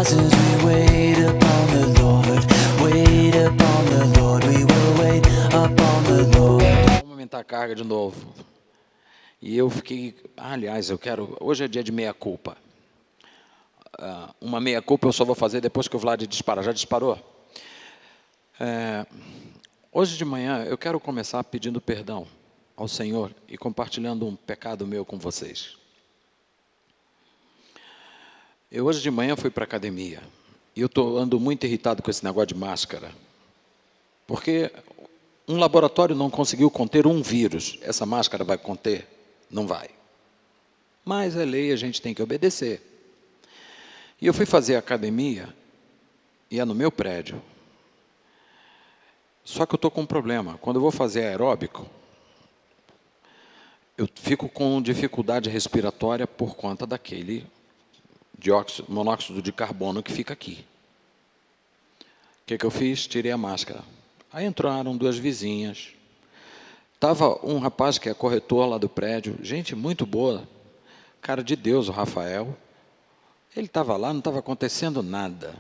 as we wait upon the Lord, wait upon the Lord, we will wait upon the Lord. Vamos aumentar a carga de novo. E eu fiquei, aliás, hoje é dia de meia-culpa. Uma meia-culpa eu só vou fazer depois que o Vlad disparar. Já disparou? Hoje de manhã eu quero começar pedindo perdão ao Senhor e compartilhando um pecado meu com vocês. Eu hoje de manhã fui para a academia e eu ando muito irritado com esse negócio de máscara, porque um laboratório não conseguiu conter um vírus. Essa máscara vai conter? Não vai. Mas é lei, a gente tem que obedecer. E eu fui fazer academia, e é no meu prédio. Só que eu estou com um problema. Quando eu vou fazer aeróbico, eu fico com dificuldade respiratória por conta daquele monóxido de carbono que fica aqui. O que eu fiz? Tirei a máscara. Aí entraram duas vizinhas. Estava um rapaz que é corretor lá do prédio, gente muito boa, cara de Deus, o Rafael. Ele estava lá, não estava acontecendo nada.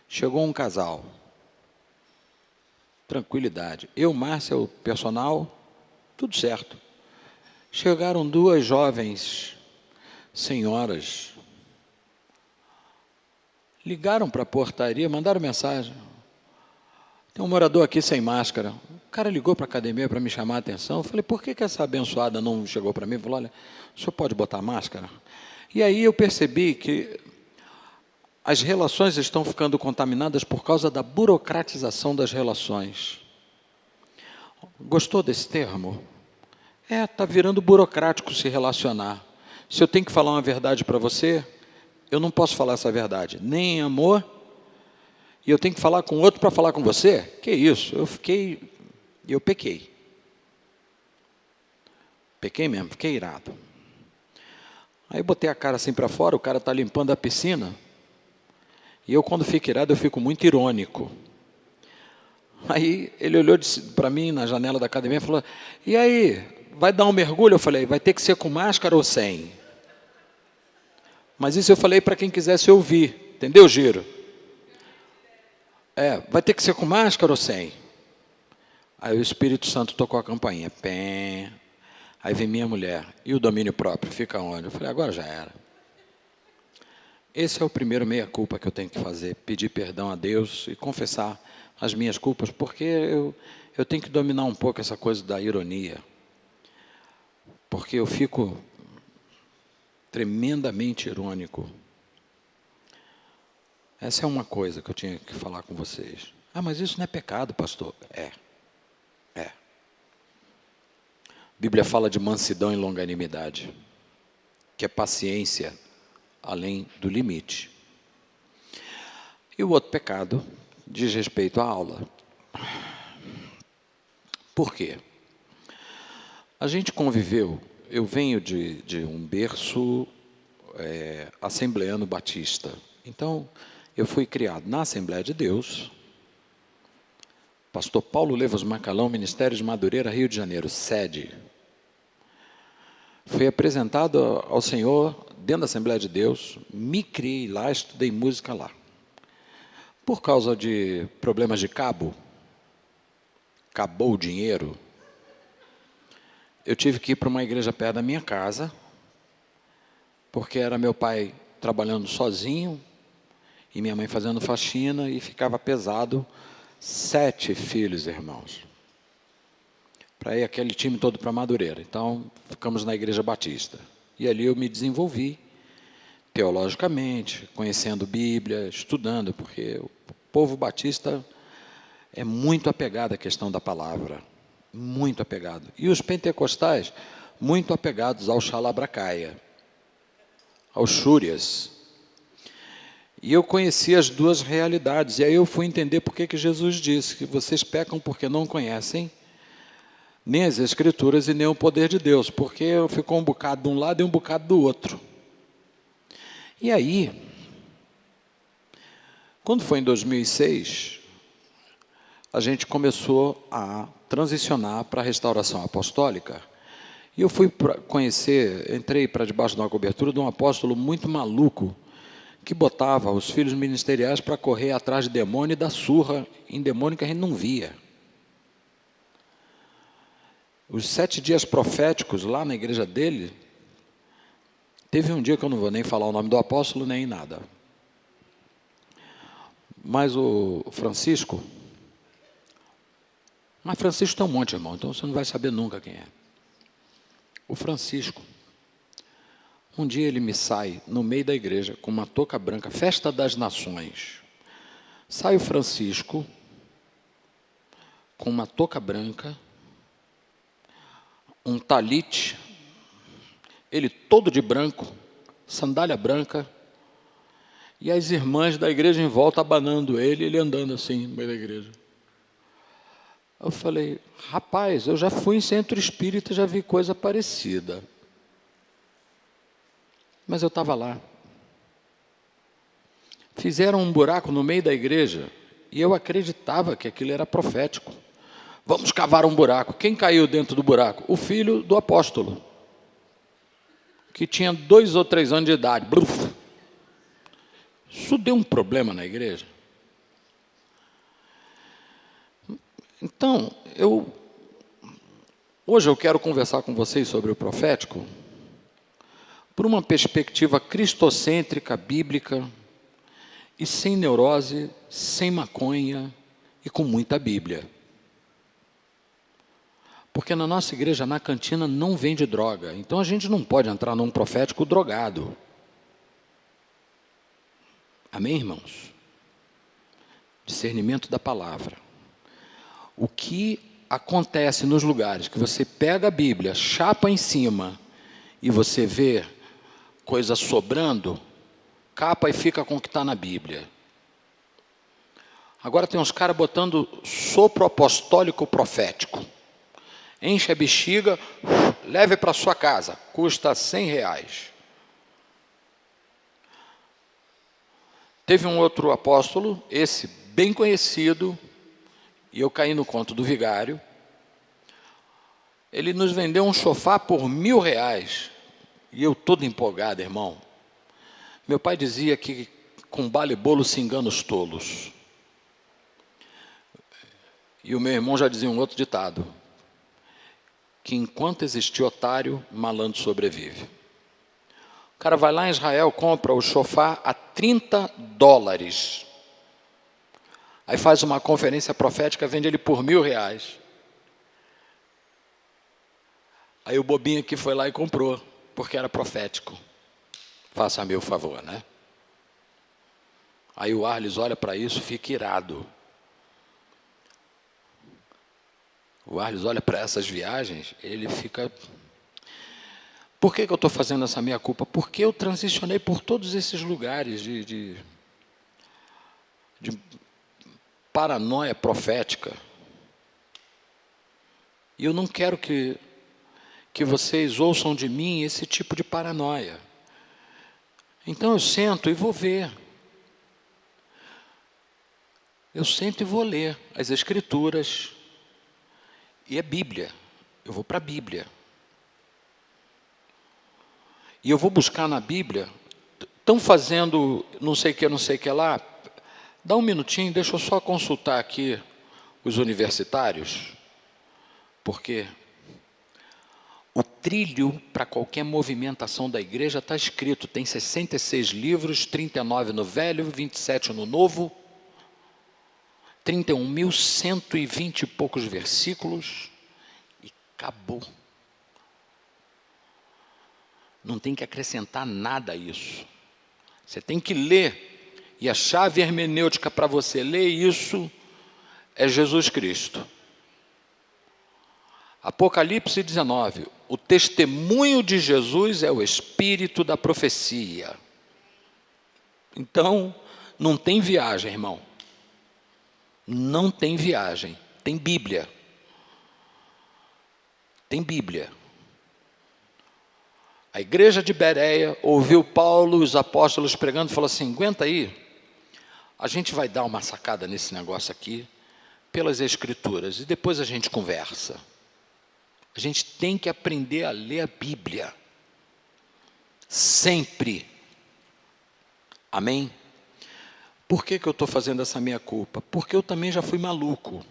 Chegou um casal. Tranquilidade. Eu, Márcia, o personal, tudo certo. Chegaram duas jovens senhoras. Ligaram para a portaria, mandaram mensagem. Tem um morador aqui sem máscara. O cara ligou para a academia para me chamar a atenção. Eu falei, por que essa abençoada não chegou para mim e falou, olha, o senhor pode botar máscara? E aí eu percebi que as relações estão ficando contaminadas por causa da burocratização das relações. Gostou desse termo? Está virando burocrático se relacionar. Se eu tenho que falar uma verdade para você, eu não posso falar essa verdade, nem em amor, e eu tenho que falar com outro para falar com você? Que isso? Eu pequei. Pequei mesmo, fiquei irado. Aí botei a cara assim para fora, o cara está limpando a piscina, e eu, quando fico irado, eu fico muito irônico. Aí ele olhou para mim na janela da academia e falou, e aí, vai dar um mergulho? Eu falei, vai ter que ser com máscara ou sem? Mas isso eu falei para quem quisesse ouvir, entendeu, Giro? Vai ter que ser com máscara ou sem? Aí o Espírito Santo tocou a campainha, pé. Aí vem minha mulher, e o domínio próprio, fica onde? Eu falei, agora já era. Esse é o primeiro meia-culpa que eu tenho que fazer, pedir perdão a Deus e confessar as minhas culpas, porque eu tenho que dominar um pouco essa coisa da ironia, porque eu fico tremendamente irônico. Essa é uma coisa que eu tinha que falar com vocês. Mas isso não é pecado, pastor? É. A Bíblia fala de mansidão e longanimidade, que é paciência além do limite. E o outro pecado diz respeito à aula. Por quê? A gente conviveu, eu venho de um berço assembleano batista. Então, eu fui criado na Assembleia de Deus, pastor Paulo Levos Macalão, Ministério de Madureira, Rio de Janeiro, sede. Fui apresentado ao Senhor dentro da Assembleia de Deus, me criei lá, estudei música lá. Por causa de problemas de acabou o dinheiro, eu tive que ir para uma igreja perto da minha casa, porque era meu pai trabalhando sozinho, e minha mãe fazendo faxina, e ficava pesado, 7 filhos, irmãos, para ir aquele time todo para Madureira. Então, ficamos na Igreja Batista. E ali eu me desenvolvi, teologicamente, conhecendo Bíblia, estudando, porque o povo batista é muito apegado à questão da palavra, muito apegado. E os pentecostais, muito apegados ao xalabracaia, aos xúrias. E eu conheci as duas realidades, e aí eu fui entender por que Jesus disse que vocês pecam porque não conhecem nem as Escrituras e nem o poder de Deus, porque ficou um bocado de um lado e um bocado do outro. E aí, quando foi em 2006, a gente começou a transicionar para a restauração apostólica, e eu fui entrei para debaixo de uma cobertura de um apóstolo muito maluco, que botava os filhos ministeriais para correr atrás de demônio e dar surra em demônio que a gente não via. Os 7 dias proféticos lá na igreja dele, teve um dia que eu não vou nem falar o nome do apóstolo, nem nada. Mas o Francisco, mas Francisco tem um monte, irmão, então você não vai saber nunca quem é. O Francisco, um dia ele me sai no meio da igreja com uma touca branca, festa das nações. Sai o Francisco com uma touca branca, um talite, ele todo de branco, sandália branca, e as irmãs da igreja em volta abanando ele andando assim no meio da igreja. Eu falei, rapaz, eu já fui em centro espírita, já vi coisa parecida. Mas eu estava lá. Fizeram um buraco no meio da igreja e eu acreditava que aquilo era profético. Vamos cavar um buraco. Quem caiu dentro do buraco? O filho do apóstolo, que tinha 2 ou 3 anos de idade. Bruf. Isso deu um problema na igreja. Então, hoje eu quero conversar com vocês sobre o profético por uma perspectiva cristocêntrica, bíblica, e sem neurose, sem maconha e com muita Bíblia. Porque na nossa igreja, na cantina, não vende droga. Então a gente não pode entrar num profético drogado. Amém, irmãos? Discernimento da palavra. O que acontece nos lugares que você pega a Bíblia, chapa em cima e você vê coisa sobrando, capa e fica com o que está na Bíblia. Agora tem uns caras botando sopro apostólico profético. Enche a bexiga, leve para sua casa, custa R$100. Teve um outro apóstolo, esse bem conhecido, e eu caí no conto do vigário. Ele nos vendeu um sofá por R$1.000, e eu todo empolgado, irmão. Meu pai dizia que com bala e bolo se engana os tolos. E o meu irmão já dizia um outro ditado, que enquanto existir otário, malandro sobrevive. O cara vai lá em Israel, compra o sofá a $30. Aí faz uma conferência profética, vende ele por R$1.000. Aí o bobinho aqui foi lá e comprou, porque era profético. Faça-me o favor, né? Aí o Arles olha para isso, fica irado. O Arles olha para essas viagens, ele fica... Por que eu estou fazendo essa meia-culpa? Porque eu transicionei por todos esses lugares de paranoia profética. E eu não quero que vocês ouçam de mim esse tipo de paranoia. Então eu sento e vou ver. Eu sento e vou ler as Escrituras. E é Bíblia. Eu vou para a Bíblia. E eu vou buscar na Bíblia. Estão fazendo não sei o que lá. Dá um minutinho, deixa eu só consultar aqui os universitários. Porque o trilho para qualquer movimentação da igreja está escrito. Tem 66 livros, 39 no Velho, 27 no Novo. 31.120 e poucos versículos. E acabou. Não tem que acrescentar nada a isso. Você tem que ler. E a chave hermenêutica para você ler isso é Jesus Cristo. Apocalipse 19. O testemunho de Jesus é o espírito da profecia. Então, não tem viagem, irmão. Não tem viagem. Tem Bíblia. Tem Bíblia. A igreja de Bereia ouviu Paulo e os apóstolos pregando e falou assim, aguenta aí, a gente vai dar uma sacada nesse negócio aqui, pelas Escrituras, e depois a gente conversa. A gente tem que aprender a ler a Bíblia. Sempre. Amém? Por que eu estou fazendo essa minha culpa? Porque eu também já fui maluco.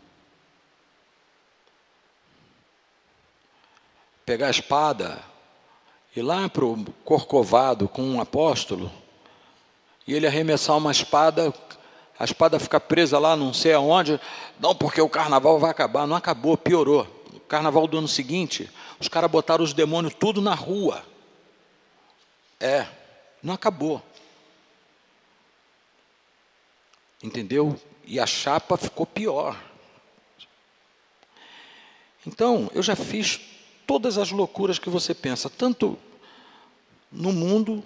Pegar a espada, ir lá para o Corcovado com um apóstolo, e ele arremessar uma espada, a espada ficar presa lá não sei aonde, não, porque o carnaval vai acabar. Não acabou, piorou. O carnaval do ano seguinte, os caras botaram os demônios tudo na rua. Não acabou. Entendeu? E a chapa ficou pior. Então, eu já fiz todas as loucuras que você pensa, tanto no mundo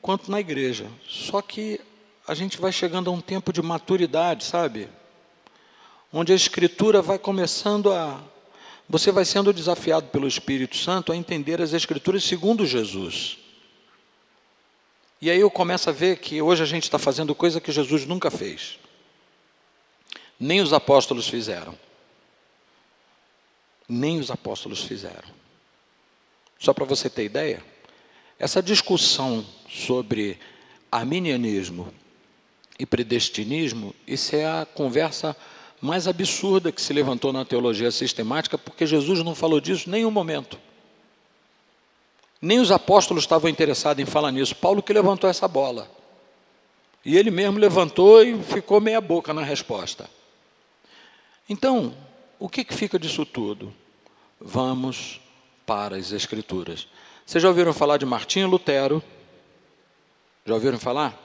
quanto na igreja. Só que a gente vai chegando a um tempo de maturidade, sabe? Onde a Escritura vai começando a... Você vai sendo desafiado pelo Espírito Santo a entender as Escrituras segundo Jesus. E aí eu começo a ver que hoje a gente está fazendo coisa que Jesus nunca fez. Nem os apóstolos fizeram. Nem os apóstolos fizeram. Só para você ter ideia, essa discussão sobre arminianismo e predestinismo, isso é a conversa mais absurda que se levantou na teologia sistemática, porque Jesus não falou disso em nenhum momento. Nem os apóstolos estavam interessados em falar nisso. Paulo que levantou essa bola. E ele mesmo levantou e ficou meia boca na resposta. Então, o que fica disso tudo? Vamos para as Escrituras. Vocês já ouviram falar de Martinho Lutero? Já ouviram falar?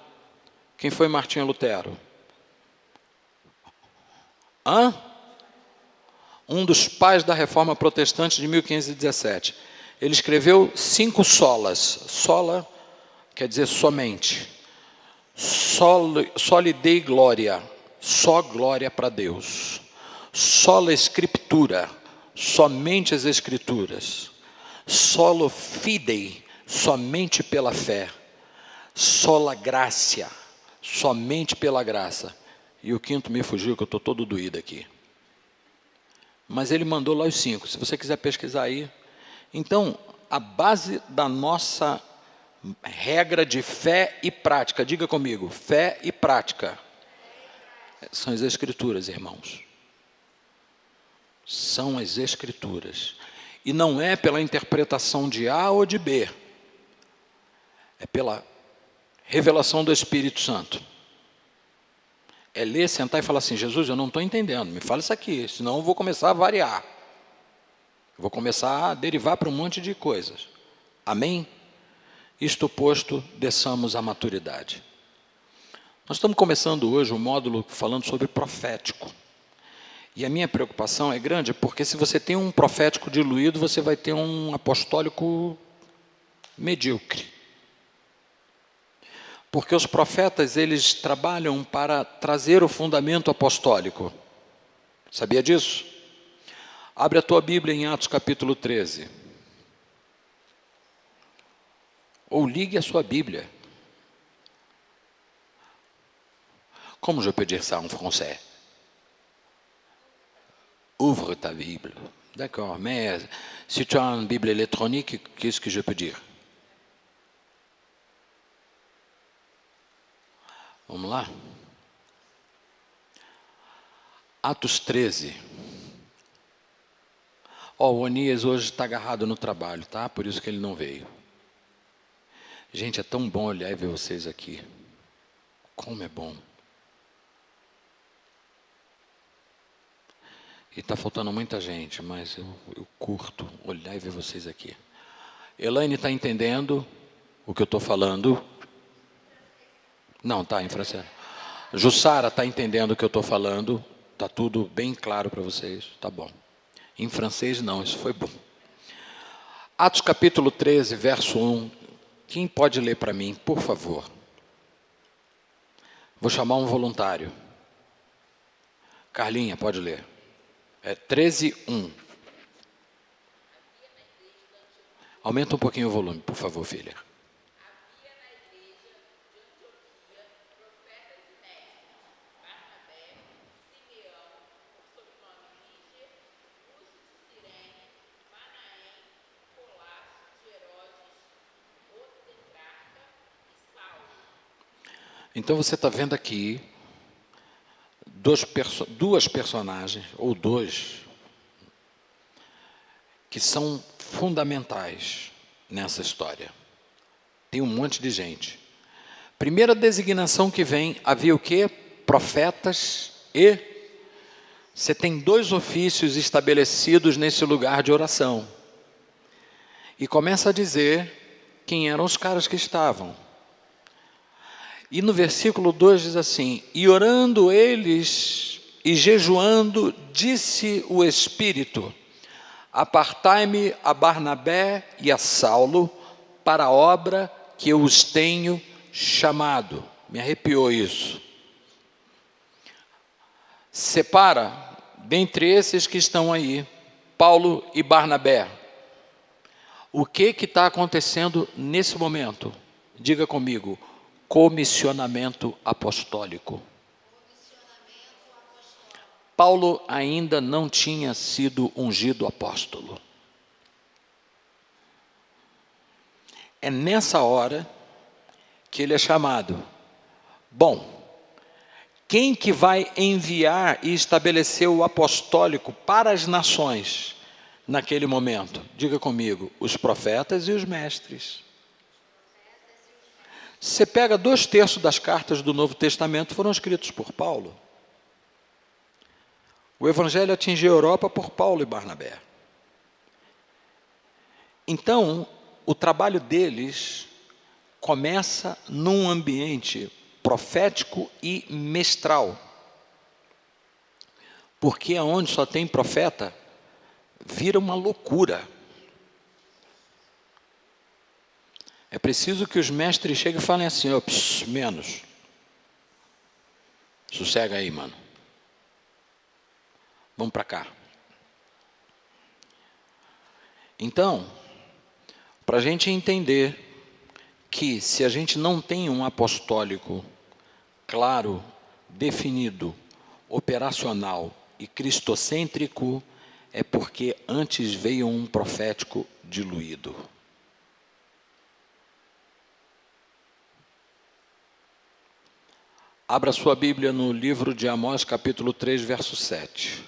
Quem foi Martinho Lutero? Um dos pais da Reforma Protestante de 1517. Ele escreveu 5 solas. Sola quer dizer somente. Soli Dei Gloria, só glória para Deus. Sola Scriptura, somente as Escrituras. Solo Fidei, somente pela fé. Sola Gratia, somente pela graça. E o quinto me fugiu, que eu estou todo doído aqui. Mas ele mandou lá os 5, se você quiser pesquisar aí. Então, a base da nossa regra de fé e prática, diga comigo, fé e prática, são as Escrituras, irmãos. São as Escrituras. E não é pela interpretação de A ou de B, é pela revelação do Espírito Santo. É ler, sentar e falar assim, Jesus, eu não estou entendendo, me fala isso aqui, senão eu vou começar a variar. Vou começar a derivar para um monte de coisas. Amém? Isto posto, desçamos à maturidade. Nós estamos começando hoje um módulo falando sobre profético. E a minha preocupação é grande, porque se você tem um profético diluído, você vai ter um apostólico medíocre. Porque os profetas, eles trabalham para trazer o fundamento apostólico. Sabia disso? Abre a tua Bíblia em Atos capítulo 13. Ou ligue a sua Bíblia. Como je peux dire ça en français? Ouvre ta Bible. D'accord, mais si tu as une Bible électronique, qu'est-ce que je peux dire? Vamos lá? Atos 13. O Onias hoje está agarrado no trabalho, tá? Por isso que ele não veio. Gente, é tão bom olhar e ver vocês aqui. Como é bom. E está faltando muita gente, mas eu curto olhar e ver vocês aqui. Elaine está entendendo o que eu estou falando? Não, está em francês. Jussara está entendendo o que eu estou falando? Está tudo bem claro para vocês? Tá bom. Em francês não, isso foi bom. Atos capítulo 13, verso 1. Quem pode ler para mim, por favor? Vou chamar um voluntário. Carlinha, pode ler. É 13, 1. Aumenta um pouquinho o volume, por favor, filha. Então você está vendo aqui duas personagens, ou dois, que são fundamentais nessa história. Tem um monte de gente. Primeira designação que vem, havia o quê? Profetas e... Você tem dois ofícios estabelecidos nesse lugar de oração. E começa a dizer quem eram os caras que estavam. E no versículo 2 diz assim: e orando eles e jejuando, disse o Espírito: apartai-me a Barnabé e a Saulo para a obra que eu os tenho chamado. Me arrepiou isso. Separa dentre esses que estão aí, Paulo e Barnabé. O que está acontecendo nesse momento? Diga comigo: comissionamento apostólico. Paulo ainda não tinha sido ungido apóstolo. É nessa hora que ele é chamado. Bom, quem que vai enviar e estabelecer o apostólico para as nações naquele momento? Diga comigo: os profetas e os mestres. Você pega 2/3 das cartas do Novo Testamento foram escritos por Paulo. O Evangelho atingiu a Europa por Paulo e Barnabé. Então, o trabalho deles começa num ambiente profético e mestral. Porque aonde só tem profeta, vira uma loucura. É preciso que os mestres cheguem e falem assim: oh, menos. Sossega aí, mano. Vamos para cá. Então, para a gente entender que se a gente não tem um apostólico claro, definido, operacional e cristocêntrico, é porque antes veio um profético diluído. Abra sua Bíblia no livro de Amós, capítulo 3, verso 7.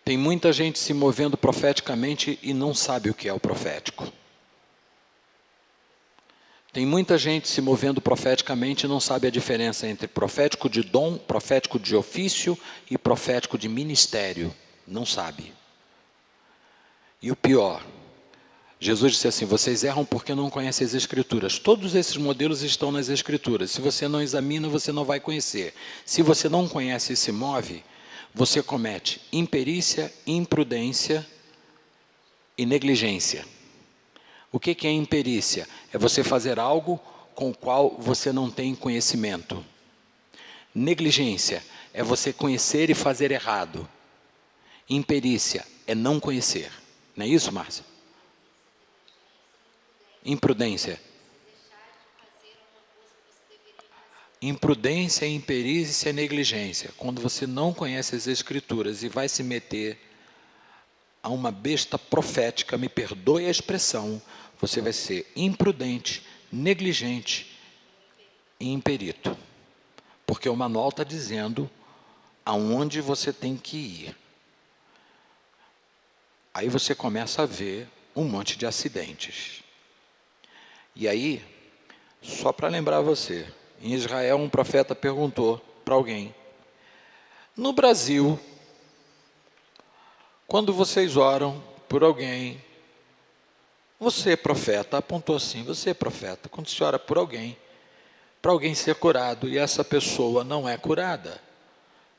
Tem muita gente se movendo profeticamente e não sabe o que é o profético. Tem muita gente se movendo profeticamente e não sabe a diferença entre profético de dom, profético de ofício e profético de ministério. Não sabe. E o pior, Jesus disse assim: vocês erram porque não conhecem as Escrituras. Todos esses modelos estão nas Escrituras. Se você não examina, você não vai conhecer. Se você não conhece e se move, você comete imperícia, imprudência e negligência. O que é imperícia? É você fazer algo com o qual você não tem conhecimento. Negligência é você conhecer e fazer errado. Imperícia é não conhecer. Não é isso, Márcia? Imprudência. Imprudência, imperícia e negligência. Quando você não conhece as Escrituras e vai se meter a uma besta profética, me perdoe a expressão, você vai ser imprudente, negligente e imperito. Porque o manual está dizendo aonde você tem que ir. Aí você começa a ver um monte de acidentes. E aí, só para lembrar você, em Israel um profeta perguntou para alguém: no Brasil, quando vocês oram por alguém, você profeta, apontou assim, você profeta, quando você ora por alguém, para alguém ser curado e essa pessoa não é curada,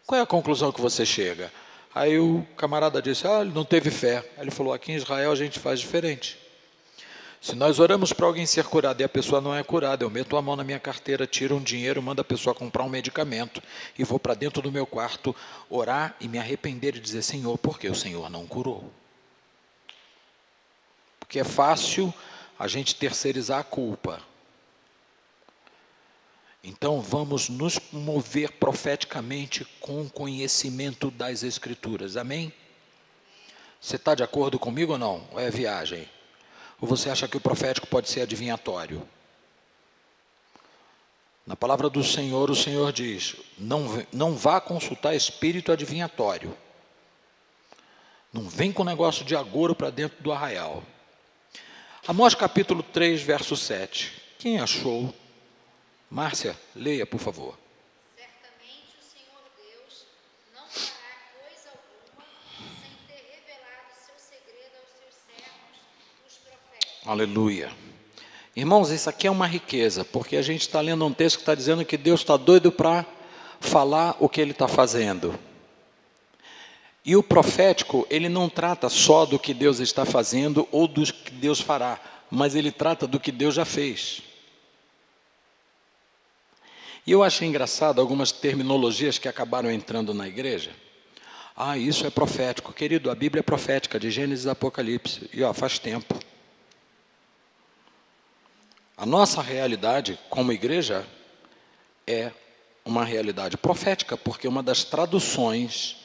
qual é a conclusão que você chega? Aí o camarada disse: ele não teve fé. Aí ele falou: aqui em Israel a gente faz diferente. Se nós oramos para alguém ser curado e a pessoa não é curada, eu meto a mão na minha carteira, tiro um dinheiro, mando a pessoa comprar um medicamento e vou para dentro do meu quarto orar e me arrepender e dizer: Senhor, por que o Senhor não curou? Porque é fácil a gente terceirizar a culpa. Então vamos nos mover profeticamente com conhecimento das Escrituras. Amém? Você está de acordo comigo ou não? Ou é viagem? Ou você acha que o profético pode ser adivinhatório? Na palavra do Senhor, o Senhor diz, não vá consultar espírito adivinhatório. Não vem com negócio de agouro para dentro do arraial. Amós capítulo 3, verso 7. Quem achou? Márcia, leia, por favor. Certamente o Senhor Deus não fará coisa alguma sem ter revelado seu segredo aos seus servos, os profetas. Aleluia. Irmãos, isso aqui é uma riqueza, porque a gente está lendo um texto que está dizendo que Deus está doido para falar o que Ele está fazendo. E o profético, ele não trata só do que Deus está fazendo ou do que Deus fará, mas ele trata do que Deus já fez. E eu achei engraçado algumas terminologias que acabaram entrando na igreja. Ah, isso é profético. Querido, a Bíblia é profética, de Gênesis a Apocalipse. E faz tempo. A nossa realidade como igreja é uma realidade profética, porque uma das traduções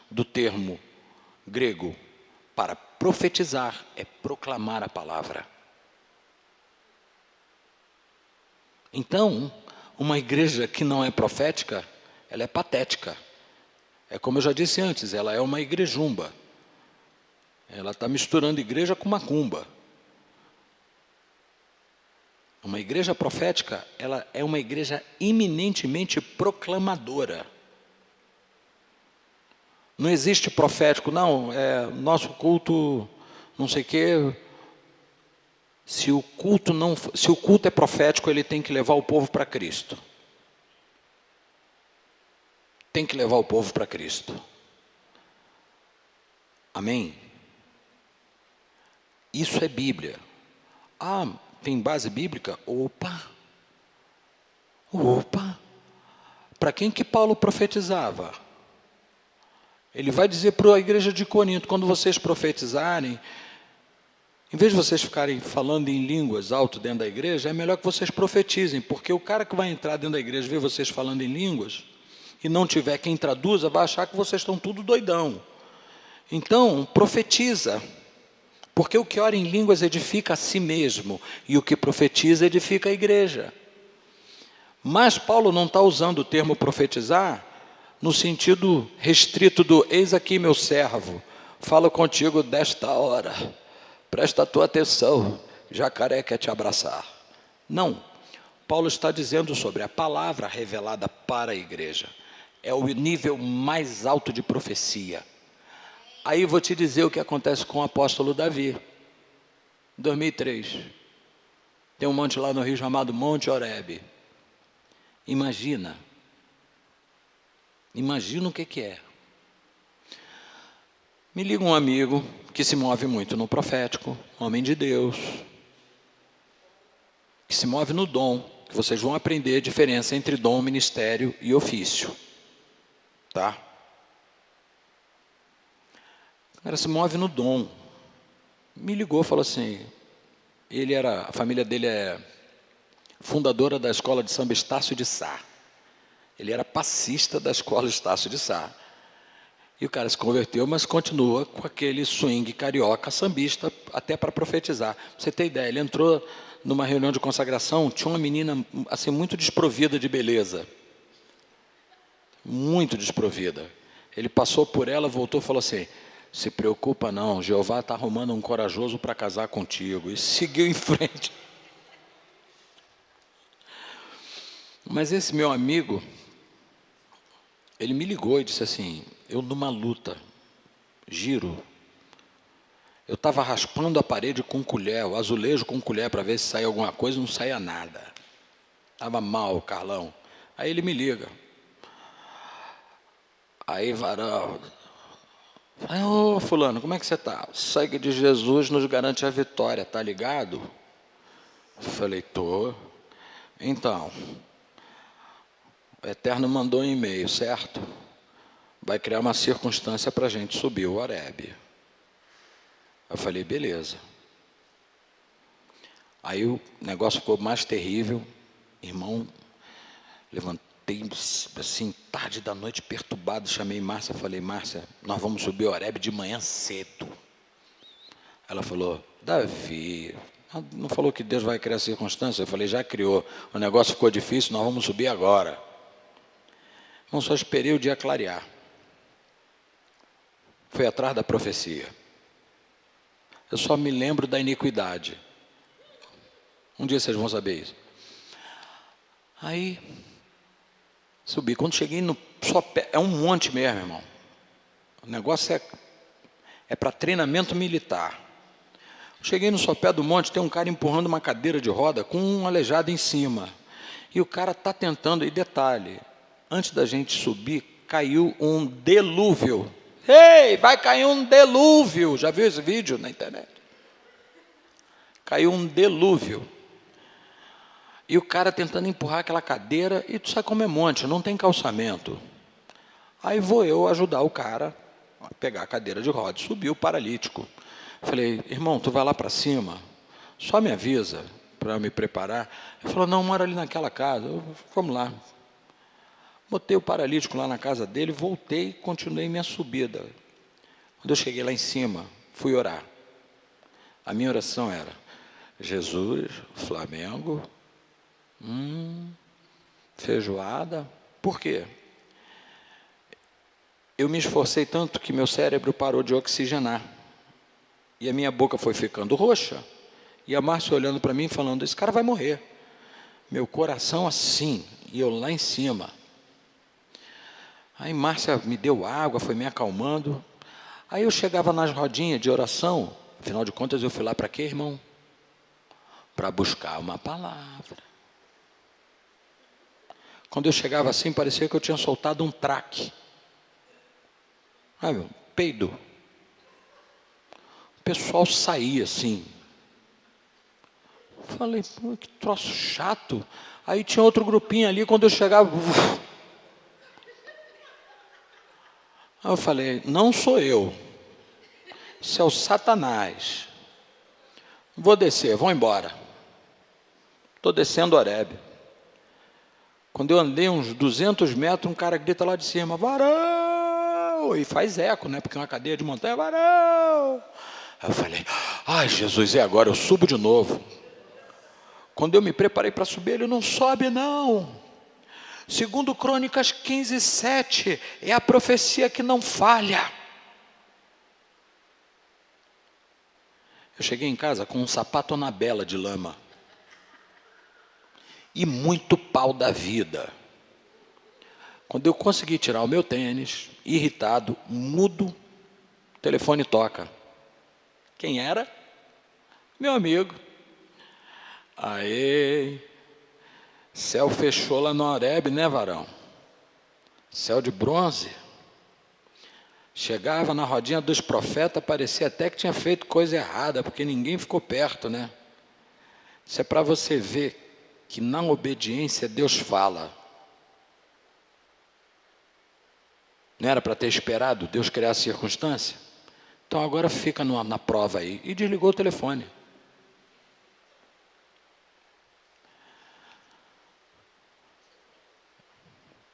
do termo grego para profetizar é proclamar a palavra. Então, uma igreja que não é profética, ela é patética. É como eu já disse antes, ela é uma igrejumba. Ela está misturando igreja com macumba. Uma igreja profética, ela é uma igreja eminentemente proclamadora. Não existe profético, não, nosso culto, não sei o quê. Se o culto é profético, ele tem que levar o povo para Cristo. Tem que levar o povo para Cristo. Amém? Isso é Bíblia. Ah, tem base bíblica? Opa! Para quem que Paulo profetizava? Ele vai dizer para a igreja de Corinto, quando vocês profetizarem, em vez de vocês ficarem falando em línguas alto dentro da igreja, é melhor que vocês profetizem, porque o cara que vai entrar dentro da igreja e ver vocês falando em línguas, e não tiver quem traduza, vai achar que vocês estão tudo doidão. Então, profetiza, porque o que ora em línguas edifica a si mesmo, e o que profetiza edifica a igreja. Mas Paulo não está usando o termo profetizar no sentido restrito do eis aqui meu servo, falo contigo desta hora, presta a tua atenção, jacaré quer te abraçar. Não, Paulo está dizendo sobre a palavra revelada para a igreja. É o nível mais alto de profecia. Aí vou te dizer o que acontece com o apóstolo Davi. 2003. Tem um monte lá no Rio chamado Monte Horebe. Imagina o que é. Me liga um amigo que se move muito no profético, homem de Deus, que se move no dom, que vocês vão aprender a diferença entre dom, ministério e ofício. Tá? O cara se move no dom. Me ligou, falou assim, a família dele é fundadora da escola de samba Estácio de Sá. Ele era passista da escola Estácio de Sá. E o cara se converteu, mas continua com aquele swing carioca sambista, até para profetizar. Pra você ter ideia, ele entrou numa reunião de consagração, tinha uma menina assim, muito desprovida de beleza. Muito desprovida. Ele passou por ela, voltou e falou assim, se preocupa não, Jeová está arrumando um corajoso para casar contigo. E seguiu em frente. Mas esse meu amigo, ele me ligou e disse assim, eu numa luta, giro, eu estava raspando a parede com colher, o azulejo com colher para ver se saía alguma coisa, não saía nada. Estava mal, Carlão. Aí ele me liga. Aí, varão, ô fulano, como é que você está? O sangue de Jesus nos garante a vitória, tá ligado? Eu falei, tô. Então, o Eterno mandou um e-mail, certo? Vai criar uma circunstância para a gente subir o Horebe. Eu falei, beleza. Aí o negócio ficou mais terrível. Irmão, levantei assim, tarde da noite, perturbado, chamei Márcia, falei, Márcia, nós vamos subir o Horebe de manhã cedo. Ela falou, Davi, Ah, não falou que Deus vai criar circunstâncias? Eu falei, já criou. O negócio ficou difícil, nós vamos subir agora. Não só esperei o dia clarear. Foi atrás da profecia. Eu só me lembro da iniquidade. Um dia vocês vão saber isso. Aí, subi. Quando cheguei no sopé, é um monte mesmo, irmão. O negócio é para treinamento militar. Cheguei no sopé do monte, tem um cara empurrando uma cadeira de roda com um aleijado em cima. E o cara está tentando, e detalhe, antes da gente subir, caiu um delúvio. Ei, vai cair um delúvio. Já viu esse vídeo na internet? Caiu um delúvio. E o cara tentando empurrar aquela cadeira, e tu sabe como é monte, não tem calçamento. Aí vou eu ajudar o cara a pegar a cadeira de roda, subiu o paralítico. Falei, irmão, tu vai lá para cima, só me avisa para me preparar. Ele falou, não, mora ali naquela casa. Vamos lá. Botei o paralítico lá na casa dele, voltei e continuei minha subida. Quando eu cheguei lá em cima, fui orar. A minha oração era, Jesus, Flamengo, feijoada. Por quê? Eu me esforcei tanto que meu cérebro parou de oxigenar. E a minha boca foi ficando roxa. E a Márcia olhando para mim falando, esse cara vai morrer. Meu coração assim, e eu lá em cima. Aí Márcia me deu água, foi me acalmando. Aí eu chegava nas rodinhas de oração. Afinal de contas, eu fui lá para quê, irmão? Para buscar uma palavra. Quando eu chegava assim, parecia que eu tinha soltado um traque. Meu, peido. O pessoal saía assim. Falei, pô, que troço chato. Aí tinha outro grupinho ali, quando eu chegava... Aí eu falei, não sou eu. Isso é o Satanás. Vou descer, vou embora. Estou descendo o Horebe. Quando eu andei uns 200 metros, um cara grita lá de cima, varão! E faz eco, né? Porque é uma cadeia de montanha, varão! Aí eu falei, ai Jesus, e agora? Eu subo de novo. Quando eu me preparei para subir, ele não sobe não. Segundo Crônicas 15:7, é a profecia que não falha. Eu cheguei em casa com um sapato Anabela de lama. E muito pau da vida. Quando eu consegui tirar o meu tênis, irritado, mudo, o telefone toca. Quem era? Meu amigo. Aê, céu fechou lá no Horebe, né, varão? Céu de bronze. Chegava na rodinha dos profetas, parecia até que tinha feito coisa errada, porque ninguém ficou perto, né? Isso é para você ver que na obediência Deus fala. Não era para ter esperado Deus criar a circunstância? Então agora fica na prova aí. E desligou o telefone.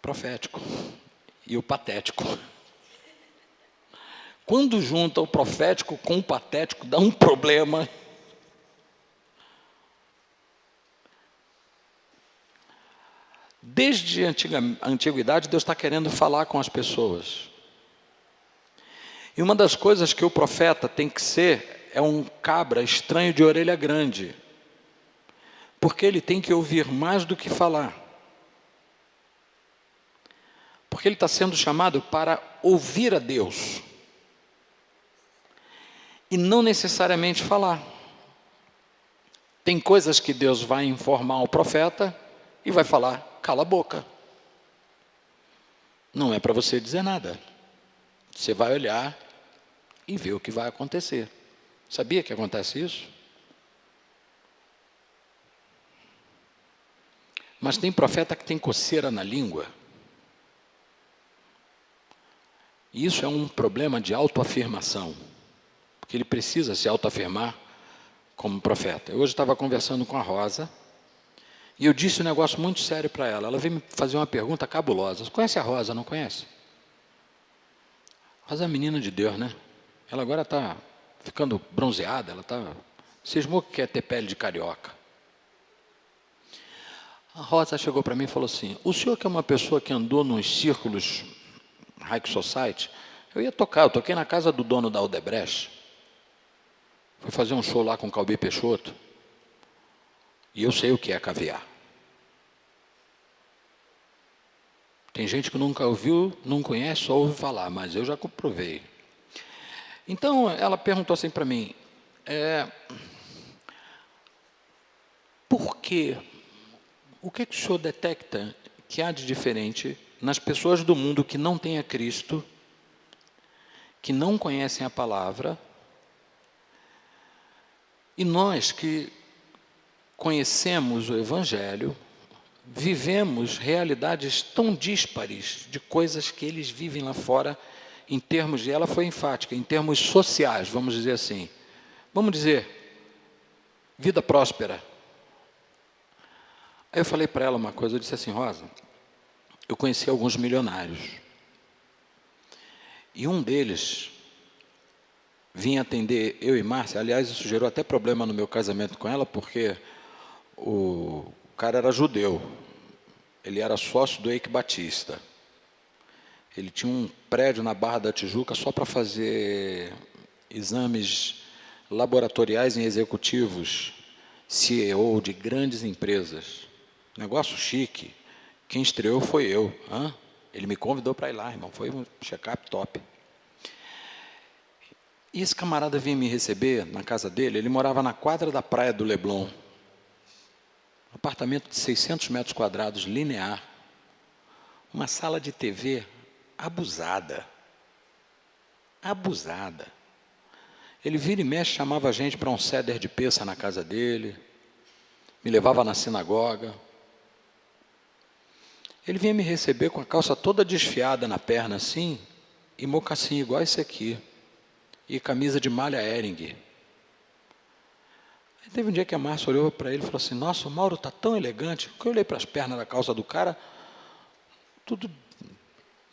Profético e o patético. Quando junta o profético com o patético, dá um problema. Desde a antiguidade, Deus está querendo falar com as pessoas. E uma das coisas que o profeta tem que ser é um cabra estranho de orelha grande. Porque ele tem que ouvir mais do que falar. Porque ele está sendo chamado para ouvir a Deus. E não necessariamente falar. Tem coisas que Deus vai informar o profeta e vai falar, cala a boca. Não é para você dizer nada. Você vai olhar e ver o que vai acontecer. Sabia que acontece isso? Mas tem profeta que tem coceira na língua. E isso é um problema de autoafirmação. Porque ele precisa se autoafirmar como profeta. Eu hoje estava conversando com a Rosa, e eu disse um negócio muito sério para ela. Ela veio me fazer uma pergunta cabulosa. Você conhece a Rosa, não conhece? Rosa é menina de Deus, né? Ela agora está ficando bronzeada, ela está Cismou que quer ter pele de carioca. A Rosa chegou para mim e falou assim, o senhor que é uma pessoa que andou nos círculos High Society, eu toquei na casa do dono da Odebrecht, fui fazer um show lá com o Calbi Peixoto, e eu sei o que é caviar. Tem gente que nunca ouviu, não conhece, só ouve falar, mas eu já comprovei. Então, ela perguntou assim para mim, por quê? O que o senhor detecta que há de diferente nas pessoas do mundo que não têm a Cristo, que não conhecem a palavra, e nós que conhecemos o Evangelho, vivemos realidades tão díspares de coisas que eles vivem lá fora, em termos, e ela foi enfática, em termos sociais, vamos dizer assim. Vamos dizer, vida próspera. Aí eu falei para ela uma coisa, eu disse assim, Rosa, eu conheci alguns milionários. E um deles vinha atender eu e Márcia, aliás, isso gerou até problema no meu casamento com ela, porque o cara era judeu, ele era sócio do Eike Batista. Ele tinha um prédio na Barra da Tijuca só para fazer exames laboratoriais em executivos, CEO de grandes empresas. Negócio chique. Quem estreou foi eu. Ele me convidou para ir lá, irmão. Foi um check-up top. E esse camarada vinha me receber na casa dele. Ele morava na quadra da praia do Leblon. Um apartamento de 600 metros quadrados, linear. Uma sala de TV abusada. Abusada. Ele vira e mexe, chamava a gente para um ceder de peça na casa dele. Me levava na sinagoga. Ele vinha me receber com a calça toda desfiada na perna assim, e mocassim igual esse aqui, e camisa de malha Hering. Aí teve um dia que a Márcia olhou para ele e falou assim, nossa, o Mauro está tão elegante, que eu olhei para as pernas da calça do cara, tudo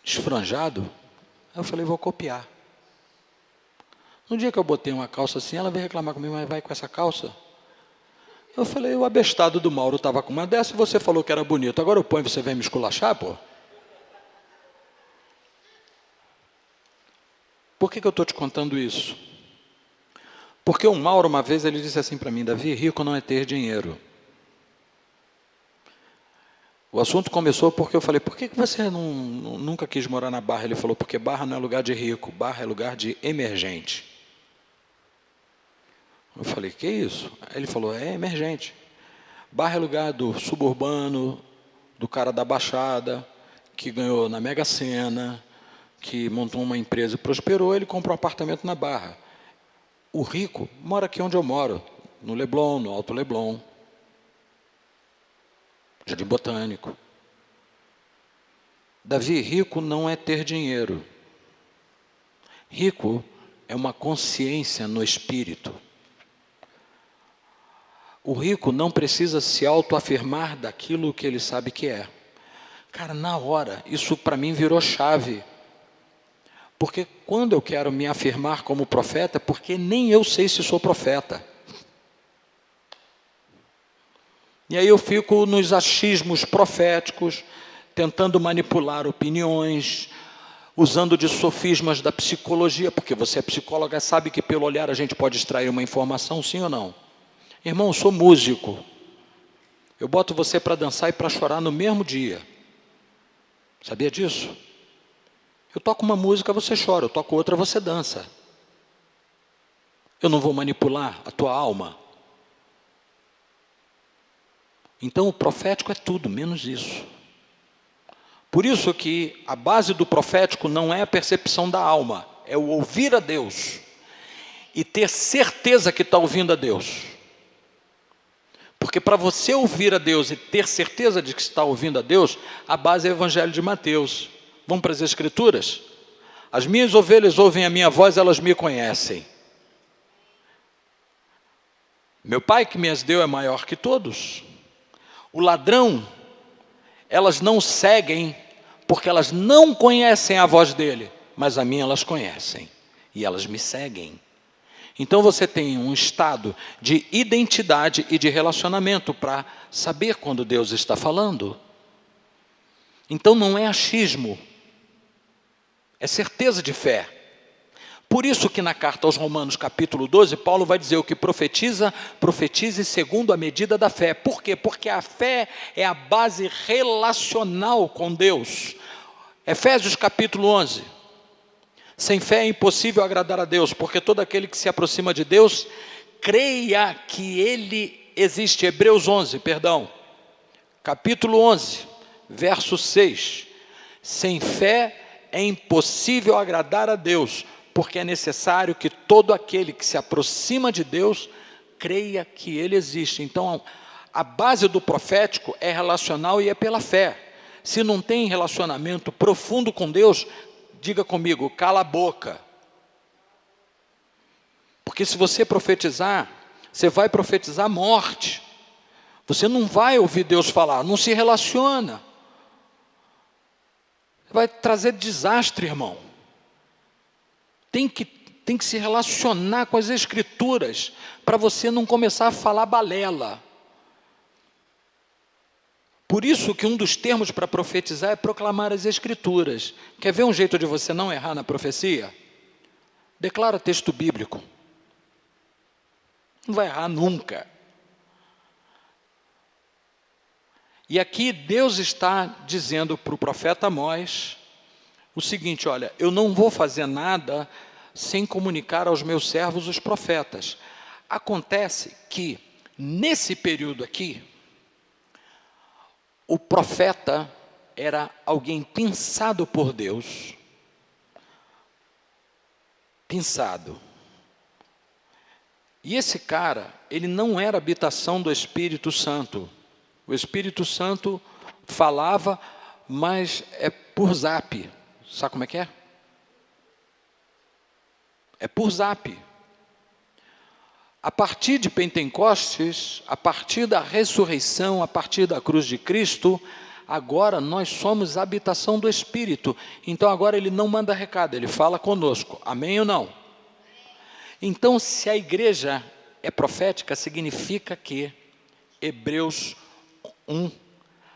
esfranjado. Aí eu falei, vou copiar. No dia que eu botei uma calça assim, ela veio reclamar comigo, mas vai com essa calça? Eu falei, o abestado do Mauro estava com uma dessa e você falou que era bonito. Agora eu ponho e você vem me esculachar, pô? Por que eu estou te contando isso? Porque o Mauro, uma vez, ele disse assim para mim, Davi, rico não é ter dinheiro. O assunto começou porque eu falei, por que você nunca quis morar na Barra? Ele falou, porque Barra não é lugar de rico, Barra é lugar de emergente. Eu falei, que isso? Ele falou, é emergente. Barra é lugar do suburbano, do cara da Baixada, que ganhou na Mega Sena, que montou uma empresa e prosperou, ele comprou um apartamento na Barra. O rico mora aqui onde eu moro, no Leblon, no Alto Leblon, Jardim Botânico. Davi, rico não é ter dinheiro. Rico é uma consciência no espírito. O rico não precisa se autoafirmar daquilo que ele sabe que é. Cara, na hora, isso para mim virou chave. Porque quando eu quero me afirmar como profeta, porque nem eu sei se sou profeta. E aí eu fico nos achismos proféticos, tentando manipular opiniões, usando de sofismas da psicologia, porque você é psicóloga, sabe que pelo olhar a gente pode extrair uma informação, sim ou não? Irmão, eu sou músico. Eu boto você para dançar e para chorar no mesmo dia. Sabia disso? Eu toco uma música, você chora. Eu toco outra, você dança. Eu não vou manipular a tua alma. Então o profético é tudo, menos isso. Por isso que a base do profético não é a percepção da alma, é o ouvir a Deus. E ter certeza que está ouvindo a Deus. Porque para você ouvir a Deus e ter certeza de que está ouvindo a Deus, a base é o Evangelho de Mateus. Vamos para as Escrituras? As minhas ovelhas ouvem a minha voz, elas me conhecem. Meu Pai que me as deu é maior que todos. O ladrão, elas não seguem, porque elas não conhecem a voz dele, mas a minha elas conhecem, e elas me seguem. Então você tem um estado de identidade e de relacionamento para saber quando Deus está falando. Então não é achismo, é certeza de fé. Por isso que na carta aos Romanos, capítulo 12, Paulo vai dizer: o que profetiza, profetize segundo a medida da fé. Por quê? Porque a fé é a base relacional com Deus. Efésios capítulo 11. Sem fé é impossível agradar a Deus, porque todo aquele que se aproxima de Deus, creia que Ele existe. Hebreus 11, perdão. Capítulo 11, verso 6. Sem fé é impossível agradar a Deus, porque é necessário que todo aquele que se aproxima de Deus creia que Ele existe. Então, a base do profético é relacional e é pela fé. Se não tem relacionamento profundo com Deus, diga comigo, cala a boca. Porque se você profetizar, você vai profetizar morte. Você não vai ouvir Deus falar, não se relaciona. Vai trazer desastre, irmão. Tem que se relacionar com as Escrituras, para você não começar a falar balela. Por isso que um dos termos para profetizar é proclamar as Escrituras. Quer ver um jeito de você não errar na profecia? Declara texto bíblico. Não vai errar nunca. E aqui Deus está dizendo para o profeta Amós o seguinte: olha, eu não vou fazer nada sem comunicar aos meus servos os profetas. Acontece que, nesse período aqui, o profeta era alguém pensado por Deus. Pensado. E esse cara, ele não era habitação do Espírito Santo. O Espírito Santo falava, mas é por zap. Sabe como é que é? É por zap. A partir de Pentecostes, a partir da ressurreição, a partir da cruz de Cristo, agora nós somos a habitação do Espírito. Então agora ele não manda recado, ele fala conosco. Amém ou não? Então, se a igreja é profética, significa que Hebreus 1,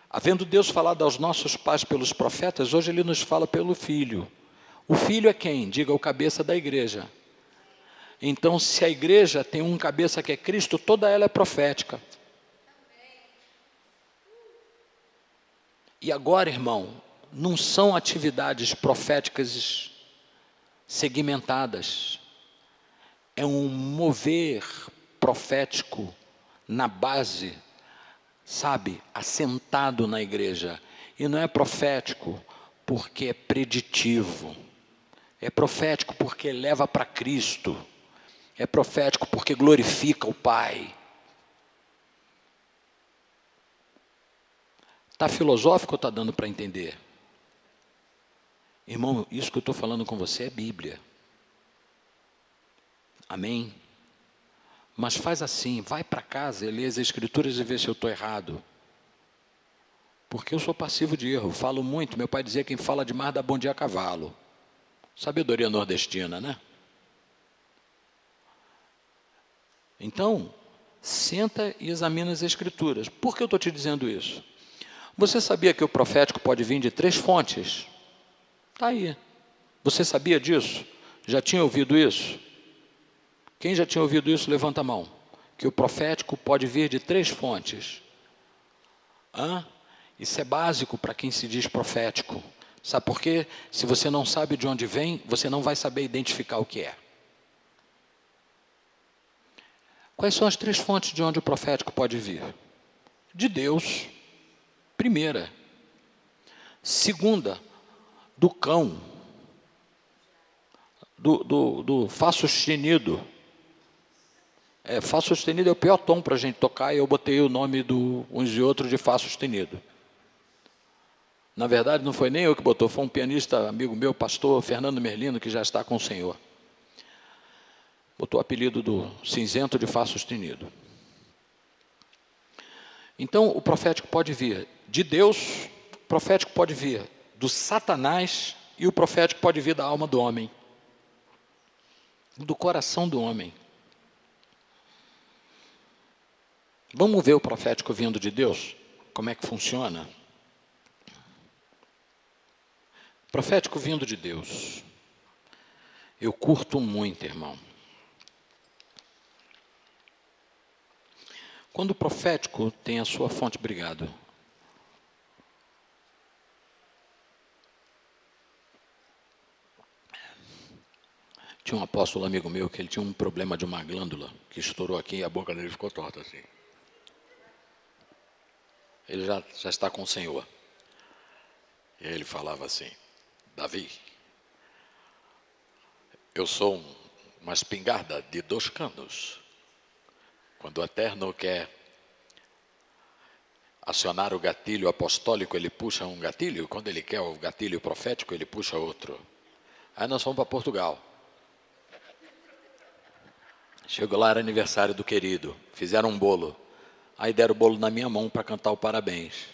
havendo Deus falado aos nossos pais pelos profetas, hoje Ele nos fala pelo Filho. O Filho é quem? Diga, o cabeça da igreja. Então, se a igreja tem um cabeça que é Cristo, toda ela é profética. E agora, irmão, não são atividades proféticas segmentadas. É um mover profético na base, sabe, assentado na igreja. E não é profético porque é preditivo. É profético porque leva para Cristo. É profético porque glorifica o Pai. Está filosófico ou está dando para entender? Irmão, isso que eu estou falando com você é Bíblia. Amém? Mas faz assim, vai para casa e lê as Escrituras e vê se eu estou errado. Porque eu sou passivo de erro, falo muito. Meu pai dizia que quem fala demais dá bom dia a cavalo. Sabedoria nordestina, né? Então, senta e examina as Escrituras. Por que eu estou te dizendo isso? Você sabia que o profético pode vir de 3 fontes? Está aí. Você sabia disso? Já tinha ouvido isso? Quem já tinha ouvido isso, levanta a mão. Que o profético pode vir de 3 fontes. Isso é básico para quem se diz profético. Sabe por quê? Se você não sabe de onde vem, você não vai saber identificar o que é. Quais são as 3 fontes de onde o profético pode vir? De Deus, primeira. Segunda, do cão. Do Fá sustenido. Fá sustenido é o pior tom para a gente tocar, e eu botei o nome do uns e outros de Fá sustenido. Na verdade, não foi nem eu que botou, foi um pianista, amigo meu, pastor Fernando Merlino, que já está com o Senhor. Botou o apelido do cinzento de Fá sustenido. Então, o profético pode vir de Deus, o profético pode vir do Satanás, e o profético pode vir da alma do homem, do coração do homem. Vamos ver o profético vindo de Deus? Como é que funciona? Profético vindo de Deus. Eu curto muito, irmão. Quando o profético tem a sua fonte, obrigado. Tinha um apóstolo amigo meu que ele tinha um problema de uma glândula que estourou aqui e a boca dele ficou torta assim. Ele já está com o Senhor. E ele falava assim: Davi, eu sou uma espingarda de 2 canos. Quando o Eterno quer acionar o gatilho apostólico, ele puxa um gatilho. Quando ele quer o gatilho profético, ele puxa outro. Aí nós fomos para Portugal. Chegou lá, era aniversário do querido. Fizeram um bolo. Aí deram o bolo na minha mão para cantar o parabéns.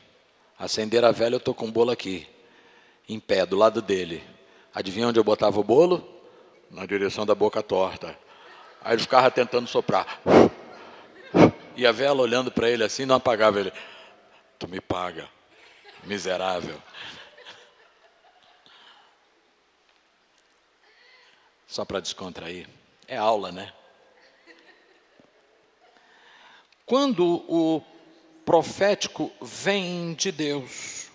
Acenderam a vela, eu estou com o bolo aqui, em pé, do lado dele. Adivinha onde eu botava o bolo? Na direção da boca torta. Aí ele ficava tentando soprar. E a vela olhando para ele assim, não apagava. Ele: tu me paga, miserável. Só para descontrair. É aula, né? Quando o profético vem de Deus.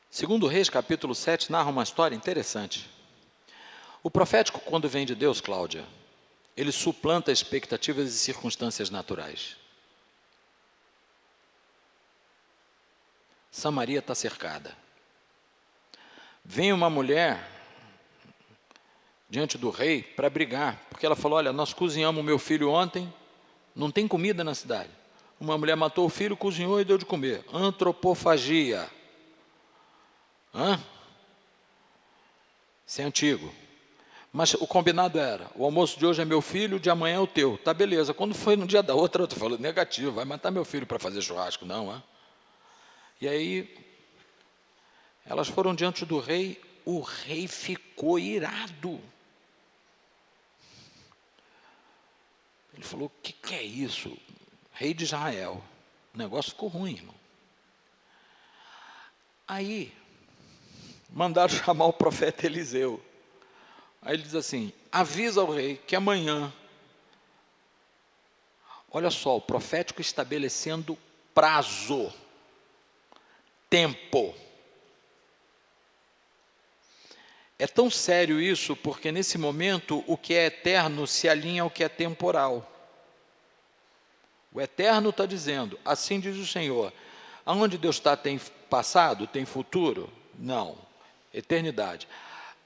Segundo Reis, capítulo 7, narra uma história interessante. O profético, quando vem de Deus, Cláudia, ele suplanta expectativas e circunstâncias naturais. Samaria está cercada. Vem uma mulher diante do rei para brigar, porque ela falou: olha, nós cozinhamos o meu filho ontem, não tem comida na cidade. Uma mulher matou o filho, cozinhou e deu de comer. Antropofagia. Isso é antigo. Mas o combinado era: o almoço de hoje é meu filho, de amanhã é o teu. Tá, beleza. Quando foi no dia da outra, eu falei: negativo, vai matar meu filho para fazer churrasco, não. E aí, elas foram diante do rei, o rei ficou irado. Ele falou: o que é isso? Rei de Israel. O negócio ficou ruim, irmão. Aí, mandaram chamar o profeta Eliseu. Aí ele diz assim: avisa ao rei que amanhã, olha só, o profético estabelecendo prazo, tempo. É tão sério isso, porque nesse momento o que é eterno se alinha ao que é temporal. O eterno está dizendo: assim diz o Senhor. Aonde Deus está, tem passado, tem futuro? Não, eternidade.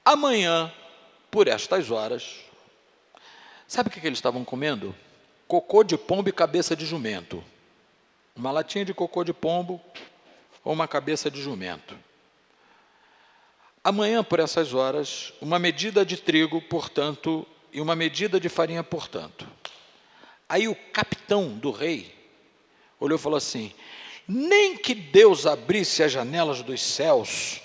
Amanhã, por estas horas, sabe o que eles estavam comendo? Cocô de pombo e cabeça de jumento. Uma latinha de cocô de pombo ou uma cabeça de jumento. Amanhã, por essas horas, uma medida de trigo, portanto, e uma medida de farinha, portanto. Aí o capitão do rei olhou e falou assim: nem que Deus abrisse as janelas dos céus,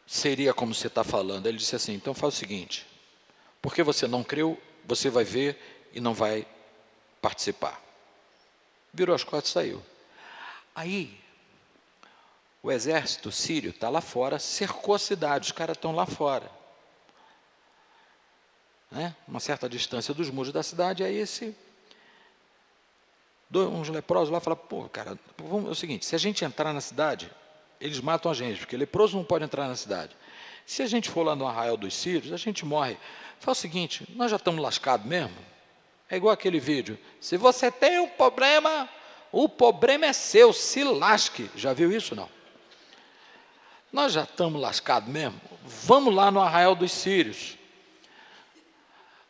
seria como você está falando. Ele disse assim: então faz o seguinte, porque você não creu, você vai ver e não vai participar. Virou as costas e saiu. Aí, o exército sírio está lá fora, cercou a cidade, os caras estão lá fora. Uma certa distância dos muros da cidade, aí uns leprosos lá falam: pô, cara, é o seguinte, se a gente entrar na cidade, eles matam a gente, porque leproso não pode entrar na cidade. Se a gente for lá no arraial dos sírios, a gente morre. Fala o seguinte, nós já estamos lascados mesmo. É igual aquele vídeo: se você tem um problema, o problema é seu, se lasque. Já viu isso, não? Nós já estamos lascados mesmo, vamos lá no arraial dos sírios.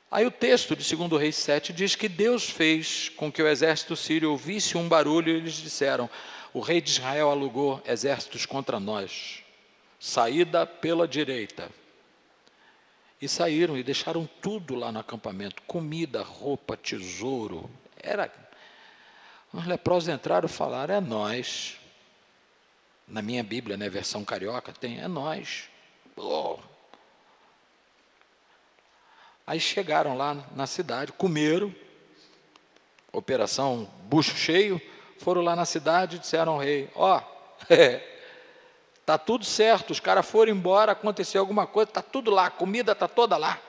Aí o texto de 2 Reis 7 diz que Deus fez com que o exército sírio ouvisse um barulho e eles disseram: o rei de Israel alugou exércitos contra nós, saída pela direita. E saíram e deixaram tudo lá no acampamento, comida, roupa, tesouro. Os leprosos entraram e falaram: é nós. Na minha Bíblia, né, versão carioca, tem: é nós. Aí chegaram lá na cidade, comeram, operação bucho cheio, foram lá na cidade e disseram ao rei, ó, tá tudo certo, os caras foram embora, aconteceu alguma coisa, tá tudo lá, a comida tá toda lá.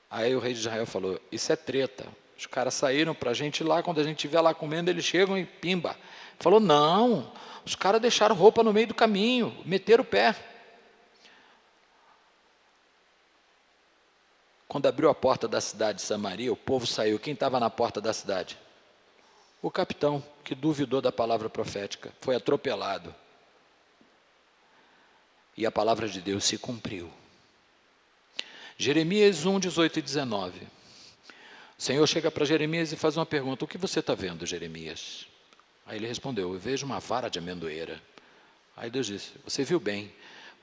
Aí o rei de Israel falou, isso é treta, os caras saíram para a gente ir lá, quando a gente estiver lá comendo, eles chegam e pimba. Falou, não, os caras deixaram roupa no meio do caminho, meteram o pé. Quando abriu a porta da cidade de Samaria, o povo saiu. Quem estava na porta da cidade? O capitão, que duvidou da palavra profética, foi atropelado. E a palavra de Deus se cumpriu. Jeremias 1, 18 e 19. O Senhor chega para Jeremias e faz uma pergunta, o que você está vendo, Jeremias? Aí ele respondeu, eu vejo uma vara de amendoeira. Aí Deus disse, você viu bem,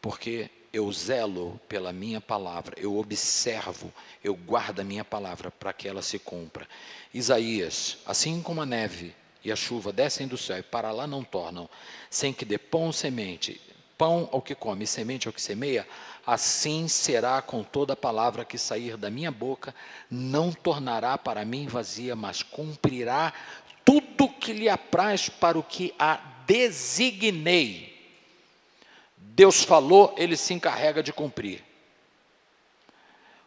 porque eu zelo pela minha palavra, eu observo, eu guardo a minha palavra para que ela se cumpra. Isaías, assim como a neve e a chuva descem do céu e para lá não tornam, sem que dê pão semente, pão ao que come e semente ao que semeia, assim será com toda a palavra que sair da minha boca, não tornará para mim vazia, mas cumprirá tudo que lhe apraz para o que a designei. Deus falou, ele se encarrega de cumprir.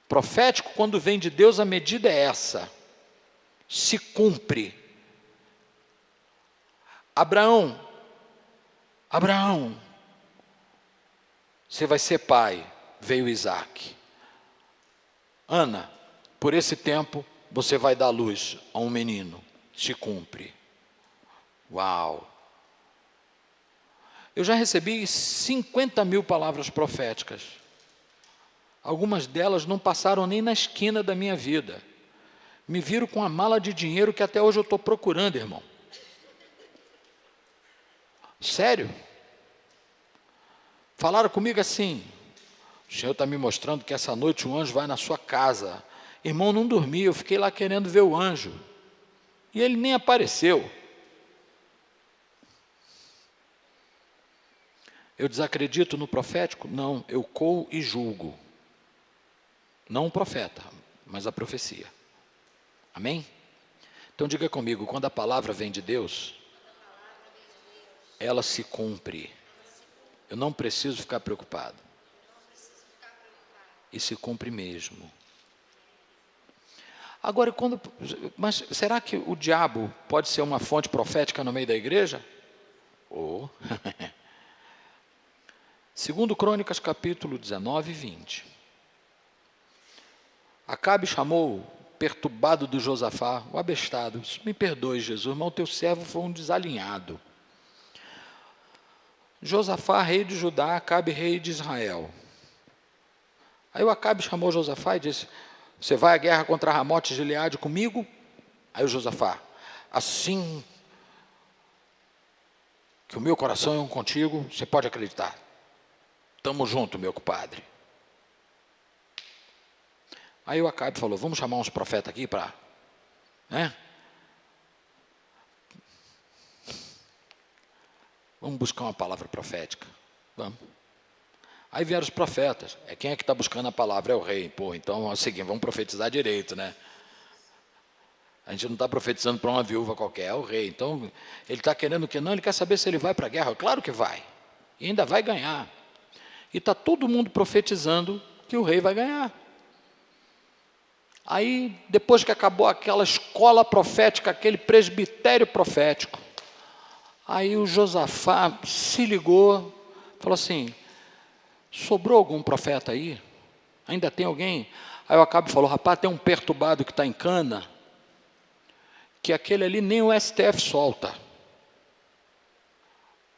Profético, quando vem de Deus, a medida é essa. Se cumpre. Abraão, você vai ser pai. Veio Isaac. Ana, por esse tempo, você vai dar luz a um menino. Se cumpre. Uau! Eu já recebi 50 mil palavras proféticas. Algumas delas não passaram nem na esquina da minha vida. Me viram com uma mala de dinheiro que até hoje eu estou procurando, irmão. Sério? Falaram comigo assim, o Senhor está me mostrando que essa noite um anjo vai na sua casa. Irmão, não dormi, eu fiquei lá querendo ver o anjo. E ele nem apareceu. Eu desacredito no profético? Não, eu coo e julgo. Não o profeta, mas a profecia. Amém? Então diga comigo, quando a palavra vem de Deus, ela se cumpre. Eu não preciso ficar preocupado. E se cumpre mesmo. Agora, mas será que o diabo pode ser uma fonte profética no meio da igreja? Oh. Segundo Crônicas, capítulo 19 e 20. Acabe chamou o perturbado do Josafá, o abestado. Me perdoe, Jesus, mas o teu servo foi um desalinhado. Josafá, rei de Judá, Acabe, rei de Israel. Aí o Acabe chamou Josafá e disse, você vai à guerra contra Ramote e Gileade comigo? Aí o Josafá, assim que o meu coração é um contigo, você pode acreditar. Tamo junto, meu compadre. Aí o Acabe falou, vamos chamar uns profetas aqui para... né? Vamos buscar uma palavra profética. Vamos. Aí vieram os profetas. Quem é que está buscando a palavra? É o rei. Pô, então é o seguinte, vamos profetizar direito, né? A gente não está profetizando para uma viúva qualquer, é o rei. Então, ele está querendo o quê? Não, ele quer saber se ele vai para a guerra. Claro que vai. E ainda vai ganhar. E está todo mundo profetizando que o rei vai ganhar. Aí, depois que acabou aquela escola profética, aquele presbitério profético, aí o Josafá se ligou, falou assim, sobrou algum profeta aí? Ainda tem alguém? Aí o Acabe falou, rapaz, tem um perturbado que está em cana, que aquele ali nem o STF solta.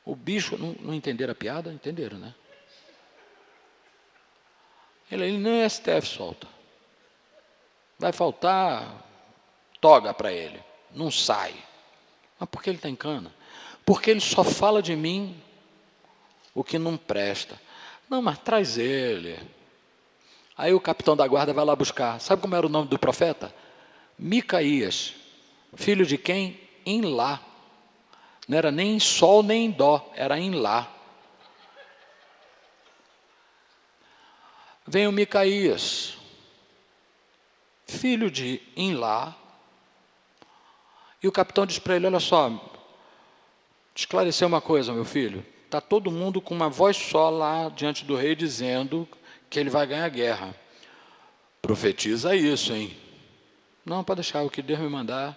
O bicho, não entenderam a piada? Entenderam, né? Ele nem o STF solta. Vai faltar toga para ele. Não sai. Mas por que ele está em cana? Porque ele só fala de mim o que não presta. Não, mas traz ele. Aí o capitão da guarda vai lá buscar. Sabe como era o nome do profeta? Micaías. Filho de quem? Enlá. Não era nem em sol nem em dó, era em lá. Vem o Micaías. filho de Inlá. E o capitão diz para ele, olha só, te esclarecer uma coisa, meu filho, está todo mundo com uma voz só lá diante do rei dizendo que ele vai ganhar a guerra. Profetiza isso, hein? Não, pode deixar, o que Deus me mandar,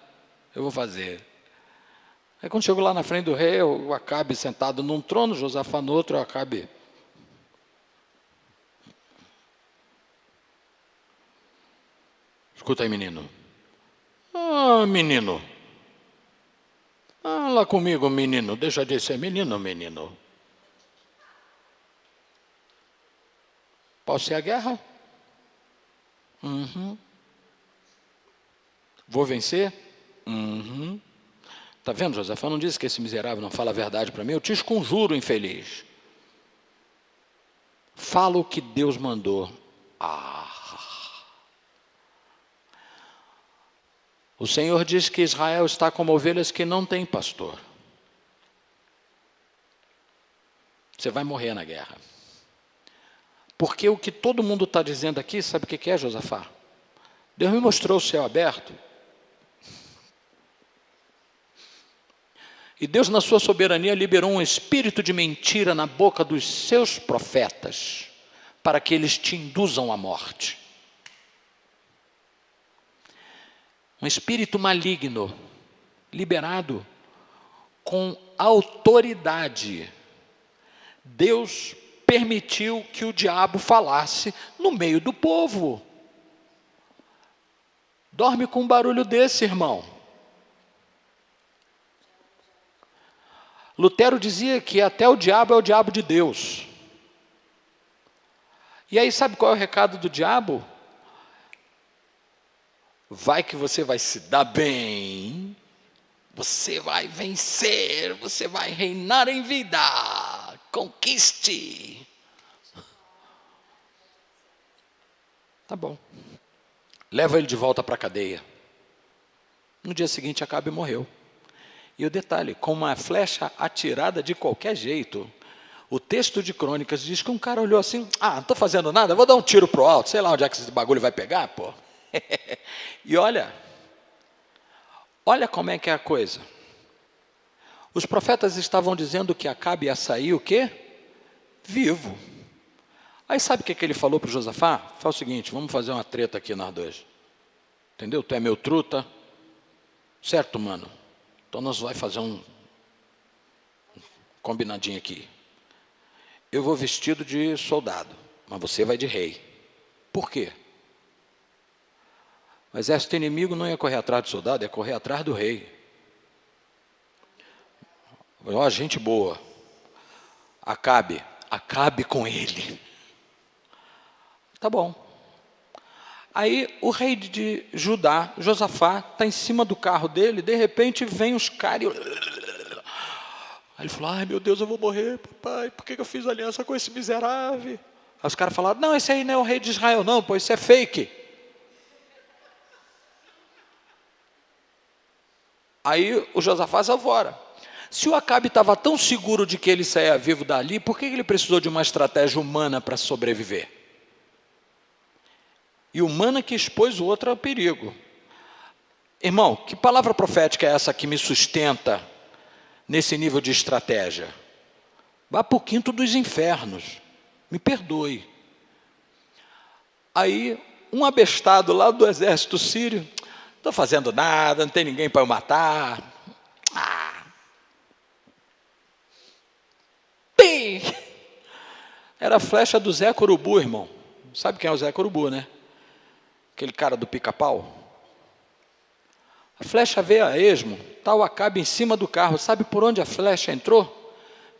eu vou fazer. Aí quando chegou lá na frente do rei, o Acabe sentado num trono, Josafá no outro, o Acabe. Escuta aí, menino. Ah, menino. Fala comigo, menino. Deixa de ser menino, menino. Posso ir à guerra? Uhum. Vou vencer? Uhum. Está vendo, Josafá? Não disse que esse miserável não fala a verdade para mim? Eu te esconjuro, infeliz. Fala o que Deus mandou. O Senhor diz que Israel está como ovelhas que não têm pastor. Você vai morrer na guerra. Porque o que todo mundo está dizendo aqui, sabe o que é, Josafá? Deus me mostrou o céu aberto. E Deus, na sua soberania, liberou um espírito de mentira na boca dos seus profetas, para que eles te induzam à morte. Um espírito maligno, liberado com autoridade. Deus permitiu que o diabo falasse no meio do povo. Dorme com um barulho desse, irmão. Lutero dizia que até o diabo é o diabo de Deus. E aí sabe qual é o recado do diabo? Vai que você vai se dar bem, você vai vencer, você vai reinar em vida, conquiste. Tá bom. Leva ele de volta para a cadeia. No dia seguinte, Acabe morreu. E o detalhe, com uma flecha atirada de qualquer jeito, o texto de Crônicas diz que um cara olhou assim, não estou fazendo nada, vou dar um tiro pro alto, sei lá onde é que esse bagulho vai pegar, pô. E olha como é que é a coisa. Os profetas estavam dizendo que Acabe ia sair o quê? Vivo. Aí sabe o que ele falou para o Josafá? Fala o seguinte, vamos fazer uma treta aqui nós dois. Entendeu? Tu é meu truta. Certo, mano? Então nós vamos fazer um combinadinho aqui. Eu vou vestido de soldado, mas você vai de rei. Por quê? O exército inimigo não ia correr atrás do soldado, ia correr atrás do rei. Ó, gente boa. Acabe com ele. Tá bom. Aí o rei de Judá, Josafá, está em cima do carro dele, de repente vem os caras. Aí ele falou, ai meu Deus, eu vou morrer, papai, por que eu fiz aliança com esse miserável? Aí os caras falaram, não, esse aí não é o rei de Israel não, pô, isso é fake. Aí o Josafá salvou. Se o Acabe estava tão seguro de que ele saía vivo dali, por que ele precisou de uma estratégia humana para sobreviver? E humana que expôs o outro ao perigo. Irmão, que palavra profética é essa que me sustenta nesse nível de estratégia? Vá para o quinto dos infernos. Me perdoe. Aí, um abestado lá do exército sírio, não estou fazendo nada, não tem ninguém para eu matar. Pim! Era a flecha do Zé Corubu, irmão. Sabe quem é o Zé Corubu, né? Aquele cara do pica-pau. A flecha veio a esmo, está o Acabe em cima do carro. Sabe por onde a flecha entrou?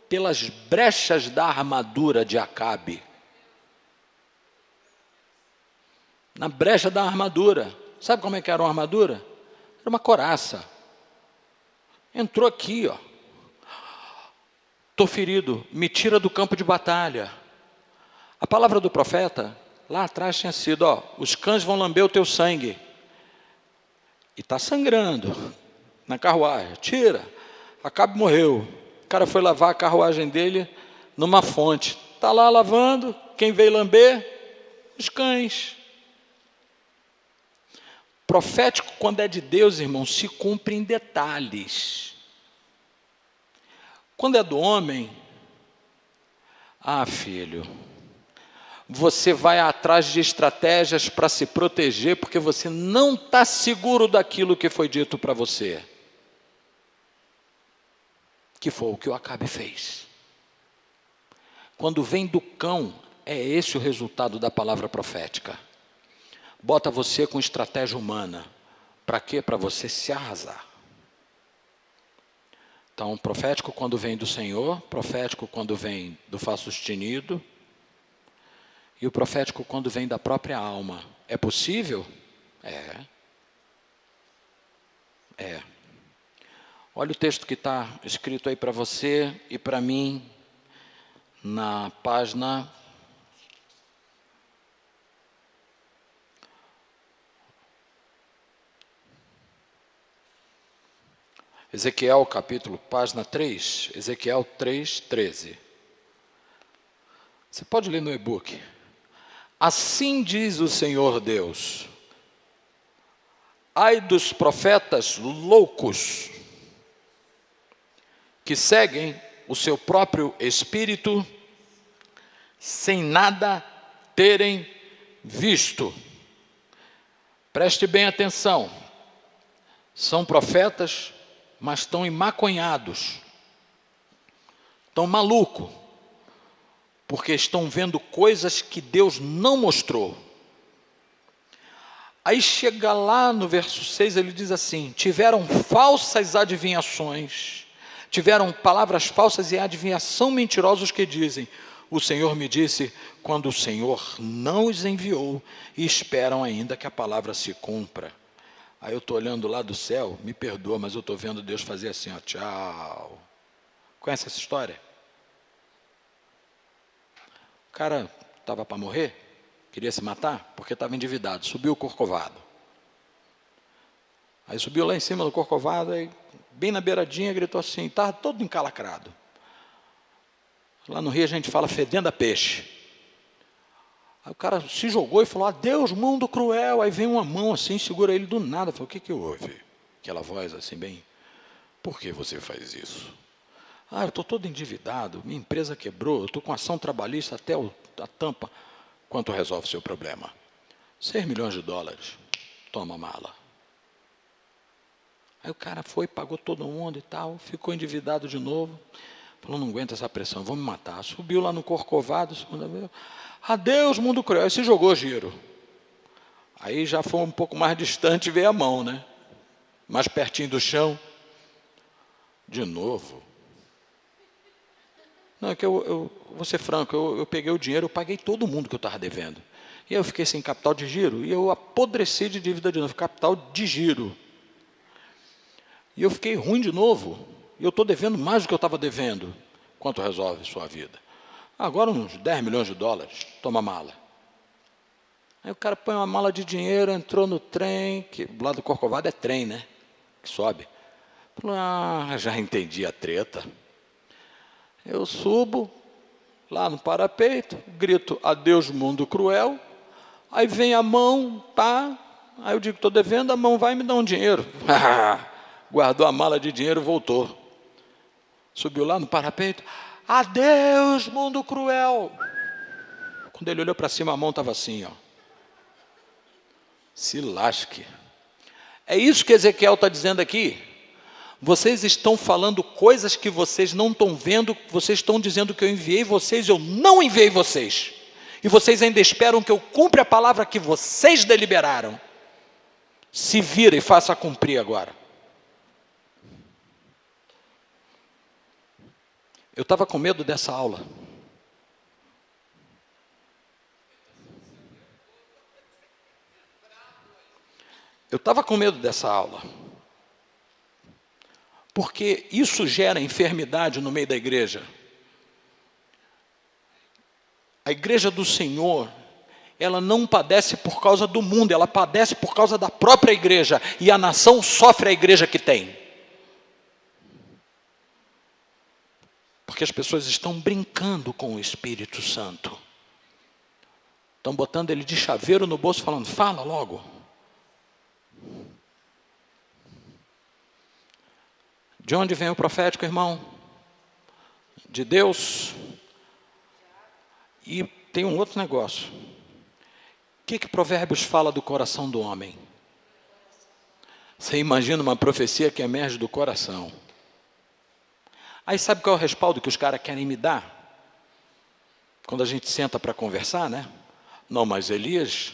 Pelas brechas da armadura de Acabe. Na brecha da armadura. Sabe como é que era uma armadura? Era uma coraça. Entrou aqui, ó. Estou ferido, me tira do campo de batalha. A palavra do profeta, lá atrás tinha sido, ó, os cães vão lamber o teu sangue. E está sangrando na carruagem. Tira. Acabe morreu. O cara foi lavar a carruagem dele numa fonte. Está lá lavando. Quem veio lamber? Os cães. Profético, quando é de Deus, irmão, se cumpre em detalhes. Quando é do homem, filho, você vai atrás de estratégias para se proteger, porque você não está seguro daquilo que foi dito para você. Que foi o que o Acabe fez. Quando vem do cão, é esse o resultado da palavra profética. Bota você com estratégia humana. Para quê? Para você se arrasar. Então, profético quando vem do Senhor, profético quando vem do falso sustenido, e o profético quando vem da própria alma. É possível? É. Olha o texto que está escrito aí para você e para mim, na página... Ezequiel, página 3, Ezequiel 3:13. Você pode ler no e-book. Assim diz o Senhor Deus: ai dos profetas loucos, que seguem o seu próprio espírito, sem nada terem visto. Preste bem atenção. São profetas, mas estão emaconhados, estão malucos, porque estão vendo coisas que Deus não mostrou. Aí chega lá no verso 6, ele diz assim: tiveram falsas adivinhações, tiveram palavras falsas e adivinhação mentirosos que dizem: o Senhor me disse, quando o Senhor não os enviou, e esperam ainda que a palavra se cumpra. Aí eu estou olhando lá do céu, me perdoa, mas eu estou vendo Deus fazer assim, ó, tchau. Conhece essa história? O cara estava para morrer, queria se matar, porque estava endividado, subiu o Corcovado. Aí subiu lá em cima do Corcovado, aí, bem na beiradinha, gritou assim, estava todo encalacrado. Lá no Rio a gente fala fedendo a peixe. Aí o cara se jogou e falou: adeus, mundo cruel. Aí vem uma mão assim, segura ele do nada. Falou: o que houve? Aquela voz assim, bem: por que você faz isso? Eu estou todo endividado, minha empresa quebrou, eu estou com ação trabalhista até a tampa. Quanto resolve o seu problema? 6 milhões de dólares. Toma a mala. Aí o cara foi, pagou todo mundo e tal, ficou endividado de novo. Falou: não aguento essa pressão, vou me matar. Subiu lá no Corcovado, segunda vez. Adeus, mundo cruel. Aí se jogou giro. Aí já foi um pouco mais distante, veio a mão, né? Mais pertinho do chão. De novo. Não, é que eu vou ser franco, eu peguei o dinheiro, eu paguei todo mundo que eu estava devendo. E aí eu fiquei sem capital de giro, e eu apodreci de dívida de novo, capital de giro. E eu fiquei ruim de novo, e eu estou devendo mais do que eu estava devendo. Quanto resolve sua vida? Agora uns 10 milhões de dólares, toma a mala. Aí o cara põe uma mala de dinheiro, entrou no trem, que lá do Corcovado é trem, né? Que sobe. Falou: já entendi a treta. Eu subo lá no parapeito, grito: adeus, mundo cruel. Aí vem a mão, tá? Aí eu digo: estou devendo, a mão vai me dar um dinheiro. Guardou a mala de dinheiro, voltou. Subiu lá no parapeito: adeus, mundo cruel. Quando ele olhou para cima, a mão estava assim, ó. Se lasque. É isso que Ezequiel está dizendo aqui. Vocês estão falando coisas que vocês não estão vendo, vocês estão dizendo que eu enviei vocês, eu não enviei vocês. E vocês ainda esperam que eu cumpra a palavra que vocês deliberaram. Se vira e faça cumprir agora. Eu estava com medo dessa aula. Eu estava com medo dessa aula. Porque isso gera enfermidade no meio da igreja. A igreja do Senhor, ela não padece por causa do mundo, ela padece por causa da própria igreja. E a nação sofre a igreja que tem. Porque as pessoas estão brincando com o Espírito Santo. Estão botando ele de chaveiro no bolso, falando: fala logo. De onde vem o profético, irmão? De Deus. E tem um outro negócio. O que Provérbios fala do coração do homem? Você imagina uma profecia que emerge do coração. Aí sabe qual é o respaldo que os caras querem me dar? Quando a gente senta para conversar, né? Não, mas Elias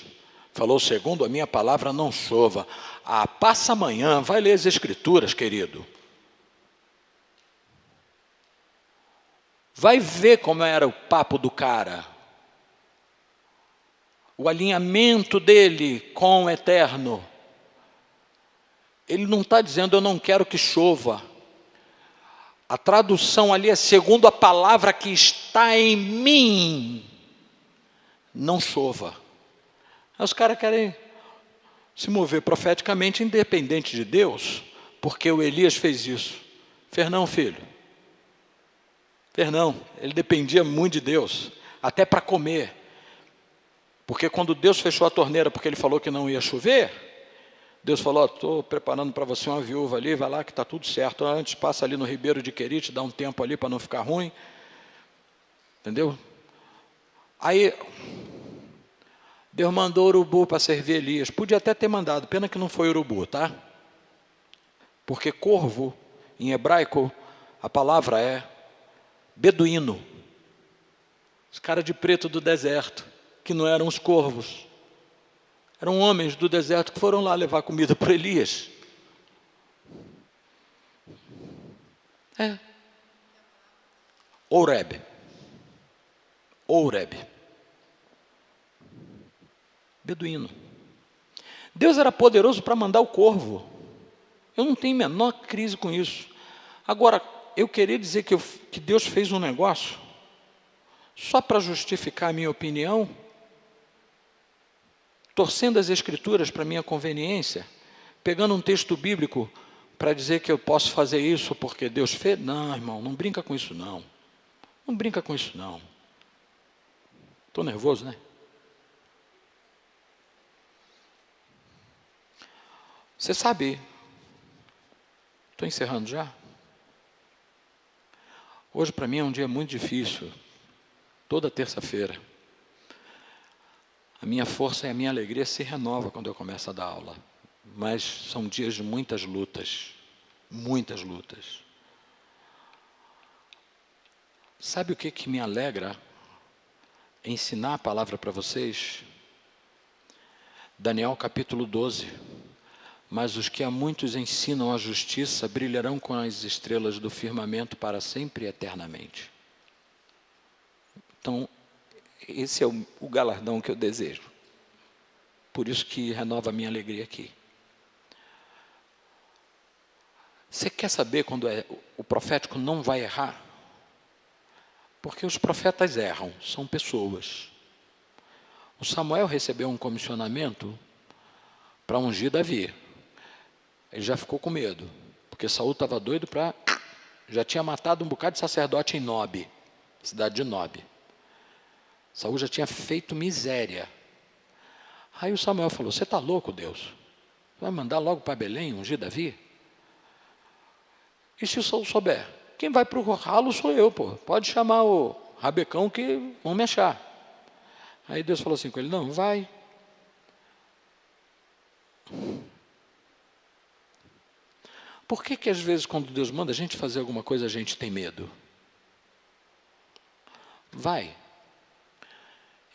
falou, segundo a minha palavra, não chova. Ah, passa amanhã, vai ler as escrituras, querido. Vai ver como era o papo do cara. O alinhamento dele com o eterno. Ele não está dizendo, eu não quero que chova. A tradução ali é segundo a palavra que está em mim, não chova. Aí os caras querem se mover profeticamente independente de Deus, porque o Elias fez isso. Fez não, filho. Fez não. Ele dependia muito de Deus, até para comer. Porque quando Deus fechou a torneira porque ele falou que não ia chover, Deus falou, estou preparando para você uma viúva ali, vai lá que está tudo certo. Antes passa ali no Ribeiro de Querite, dá um tempo ali para não ficar ruim. Entendeu? Aí, Deus mandou urubu para servir Elias. Podia até ter mandado, pena que não foi urubu, tá? Porque corvo, em hebraico, a palavra é beduíno. Os caras de preto do deserto, que não eram os corvos. Eram homens do deserto que foram lá levar comida para Elias. Oreb. Beduíno. Deus era poderoso para mandar o corvo. Eu não tenho a menor crise com isso. Agora, eu queria dizer que Deus fez um negócio só para justificar a minha opinião, torcendo as escrituras para minha conveniência, pegando um texto bíblico para dizer que eu posso fazer isso porque Deus fez. Não, irmão, não brinca com isso não. Não brinca com isso não. Estou nervoso, né? Você sabe, estou encerrando já. Hoje para mim é um dia muito difícil, toda terça-feira. A minha força e a minha alegria se renova quando eu começo a dar aula. Mas são dias de muitas lutas. Muitas lutas. Sabe o que me alegra? Ensinar a palavra para vocês? Daniel capítulo 12. Mas os que a muitos ensinam a justiça brilharão com as estrelas do firmamento para sempre e eternamente. Então, esse é o galardão que eu desejo. Por isso que renova a minha alegria aqui. Você quer saber quando o profético não vai errar? Porque os profetas erram, são pessoas. O Samuel recebeu um comissionamento para ungir Davi. Ele já ficou com medo, porque Saul estava doido para... Já tinha matado um bocado de sacerdote em Nob, cidade de Nob. Saul já tinha feito miséria. Aí o Samuel falou, você está louco, Deus? Vai mandar logo para Belém ungir Davi? E se o Saul souber? Quem vai para o ralo sou eu, pô. Pode chamar o rabecão que vão me achar. Aí Deus falou assim com ele, não, vai. Por que às vezes quando Deus manda a gente fazer alguma coisa a gente tem medo? Vai.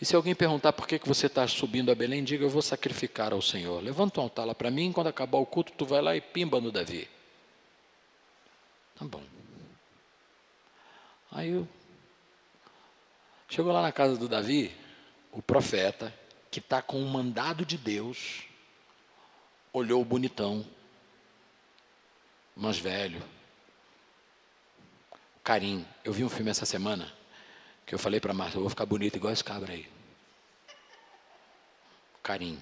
E se alguém perguntar por que você está subindo a Belém, diga, eu vou sacrificar ao Senhor. Levanta um altar lá para mim, quando acabar o culto, tu vai lá e pimba no Davi. Tá bom. Aí chegou lá na casa do Davi, o profeta, que está com um mandado de Deus, olhou o bonitão, mais velho, Carim. Eu vi um filme essa semana, que eu falei para a Marta, eu vou ficar bonito igual esse cabra aí. Carim.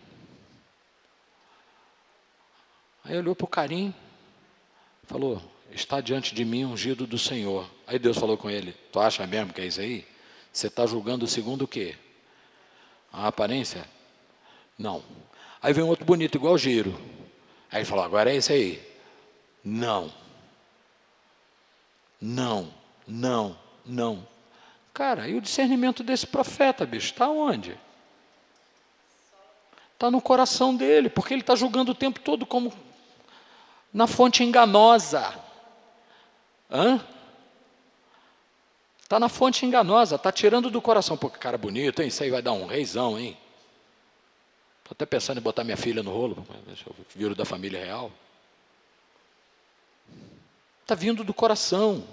Aí olhou para o Carim, falou, está diante de mim ungido do Senhor. Aí Deus falou com ele, tu acha mesmo que é isso aí? Você está julgando segundo o quê? A aparência? Não. Aí vem outro bonito igual Giro. Aí ele falou, agora é esse aí. Não. Não, não, não. Cara, e o discernimento desse profeta, bicho, está onde? Está no coração dele, porque ele está julgando o tempo todo como na fonte enganosa. Está na fonte enganosa, está tirando do coração. Pô, que cara bonito, hein? Isso aí vai dar um reizão, hein? Estou até pensando em botar minha filha no rolo, se eu viro da família real. Está vindo do coração.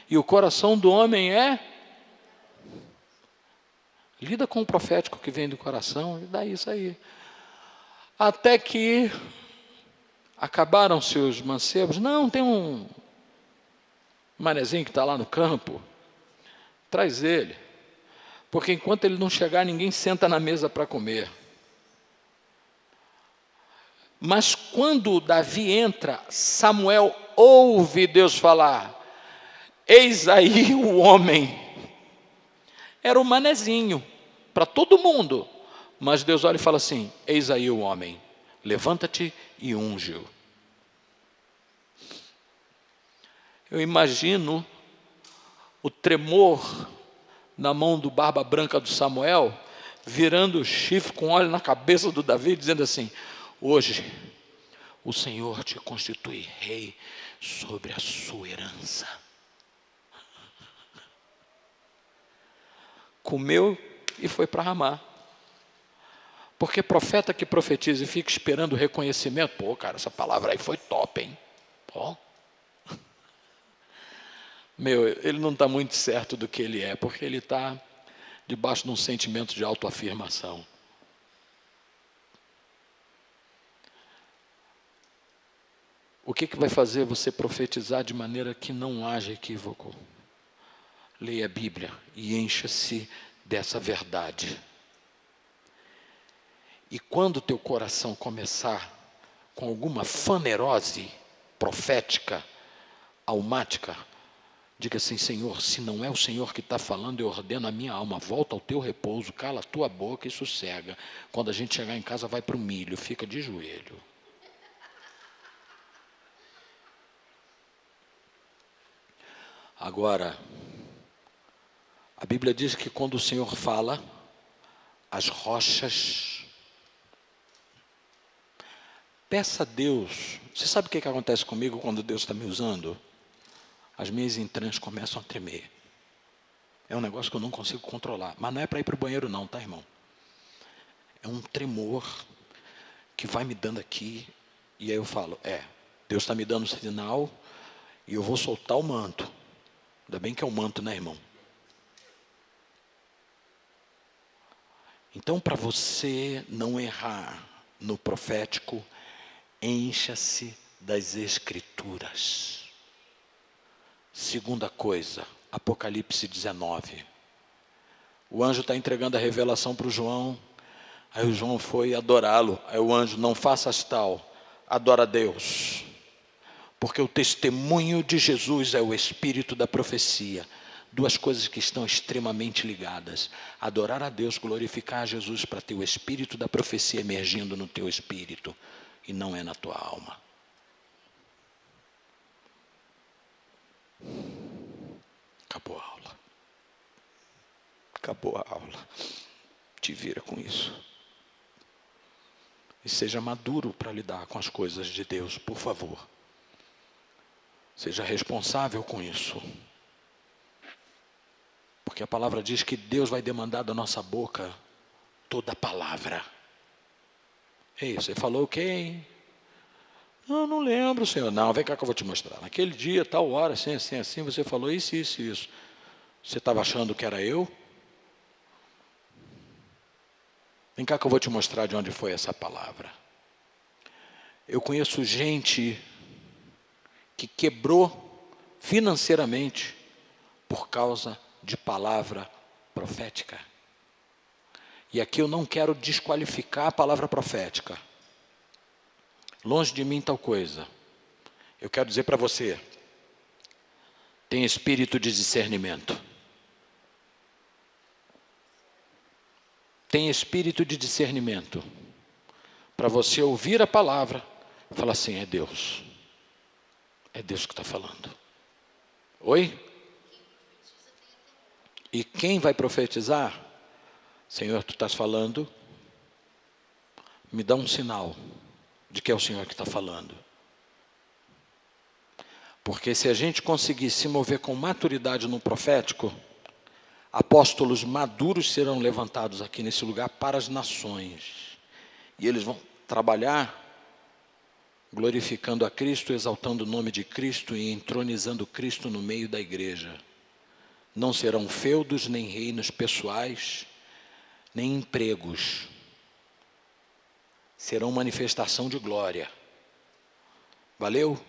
E o coração do homem lida com o profético que vem do coração, e dá isso aí. Até que acabaram-se os mancebos. Não, tem um manezinho que está lá no campo. Traz ele. Porque enquanto ele não chegar, ninguém senta na mesa para comer. Mas quando Davi entra, Samuel ouve Deus falar: eis aí o homem. Era o manezinho, para todo mundo. Mas Deus olha e fala assim: eis aí o homem, levanta-te e unge-o. Eu imagino o tremor na mão do barba branca do Samuel, virando o chifre com óleo na cabeça do Davi, dizendo assim: hoje o Senhor te constitui rei sobre a sua herança. Comeu e foi para Ramá. Porque profeta que profetiza e fica esperando o reconhecimento, pô, cara, essa palavra aí foi top, hein? Pô. Ele não está muito certo do que ele é, porque ele está debaixo de um sentimento de autoafirmação. O que vai fazer você profetizar de maneira que não haja equívoco? Leia a Bíblia e encha-se dessa verdade. E quando o teu coração começar com alguma fanerose profética, almática, diga assim: Senhor, se não é o Senhor que está falando, eu ordeno a minha alma, volta ao teu repouso, cala a tua boca e sossega. Quando a gente chegar em casa, vai para o milho, fica de joelho. Agora, a Bíblia diz que quando o Senhor fala, as rochas... Peça a Deus. Você sabe o que acontece comigo quando Deus está me usando? As minhas entranhas começam a tremer. É um negócio que eu não consigo controlar. Mas não é para ir para o banheiro não, tá, irmão? É um tremor que vai me dando aqui. E aí eu falo: Deus está me dando sinal e eu vou soltar o manto. Ainda bem que é um manto, né, irmão? Então, para você não errar no profético, encha-se das Escrituras. Segunda coisa, Apocalipse 19. O anjo está entregando a revelação para o João. Aí o João foi adorá-lo. Aí o anjo: não faças tal, adora a Deus. Porque o testemunho de Jesus é o espírito da profecia. Duas coisas que estão extremamente ligadas: adorar a Deus, glorificar a Jesus, para ter o espírito da profecia emergindo no teu espírito, e não é na tua alma. Acabou a aula. Acabou a aula. Te vira com isso. E seja maduro para lidar com as coisas de Deus, por favor. Seja responsável com isso. Porque a palavra diz que Deus vai demandar da nossa boca toda a palavra. Ei, você falou o quê? Não lembro, Senhor. Não, vem cá que eu vou te mostrar. Naquele dia, tal hora, assim, assim, assim, você falou isso, isso, isso. Você estava achando que era eu? Vem cá que eu vou te mostrar de onde foi essa palavra. Eu conheço gente que quebrou financeiramente por causa de palavra profética. E aqui eu não quero desqualificar a palavra profética. Longe de mim tal coisa. Eu quero dizer para você: tem espírito de discernimento. Tem espírito de discernimento. Para você ouvir a palavra, falar assim: é Deus. É Deus que está falando. Oi? E quem vai profetizar? Senhor, tu estás falando, me dá um sinal de que é o Senhor que está falando. Porque se a gente conseguir se mover com maturidade no profético, apóstolos maduros serão levantados aqui nesse lugar para as nações. E eles vão trabalhar glorificando a Cristo, exaltando o nome de Cristo e entronizando Cristo no meio da igreja. Não serão feudos, nem reinos pessoais, nem empregos. Serão manifestação de glória. Valeu?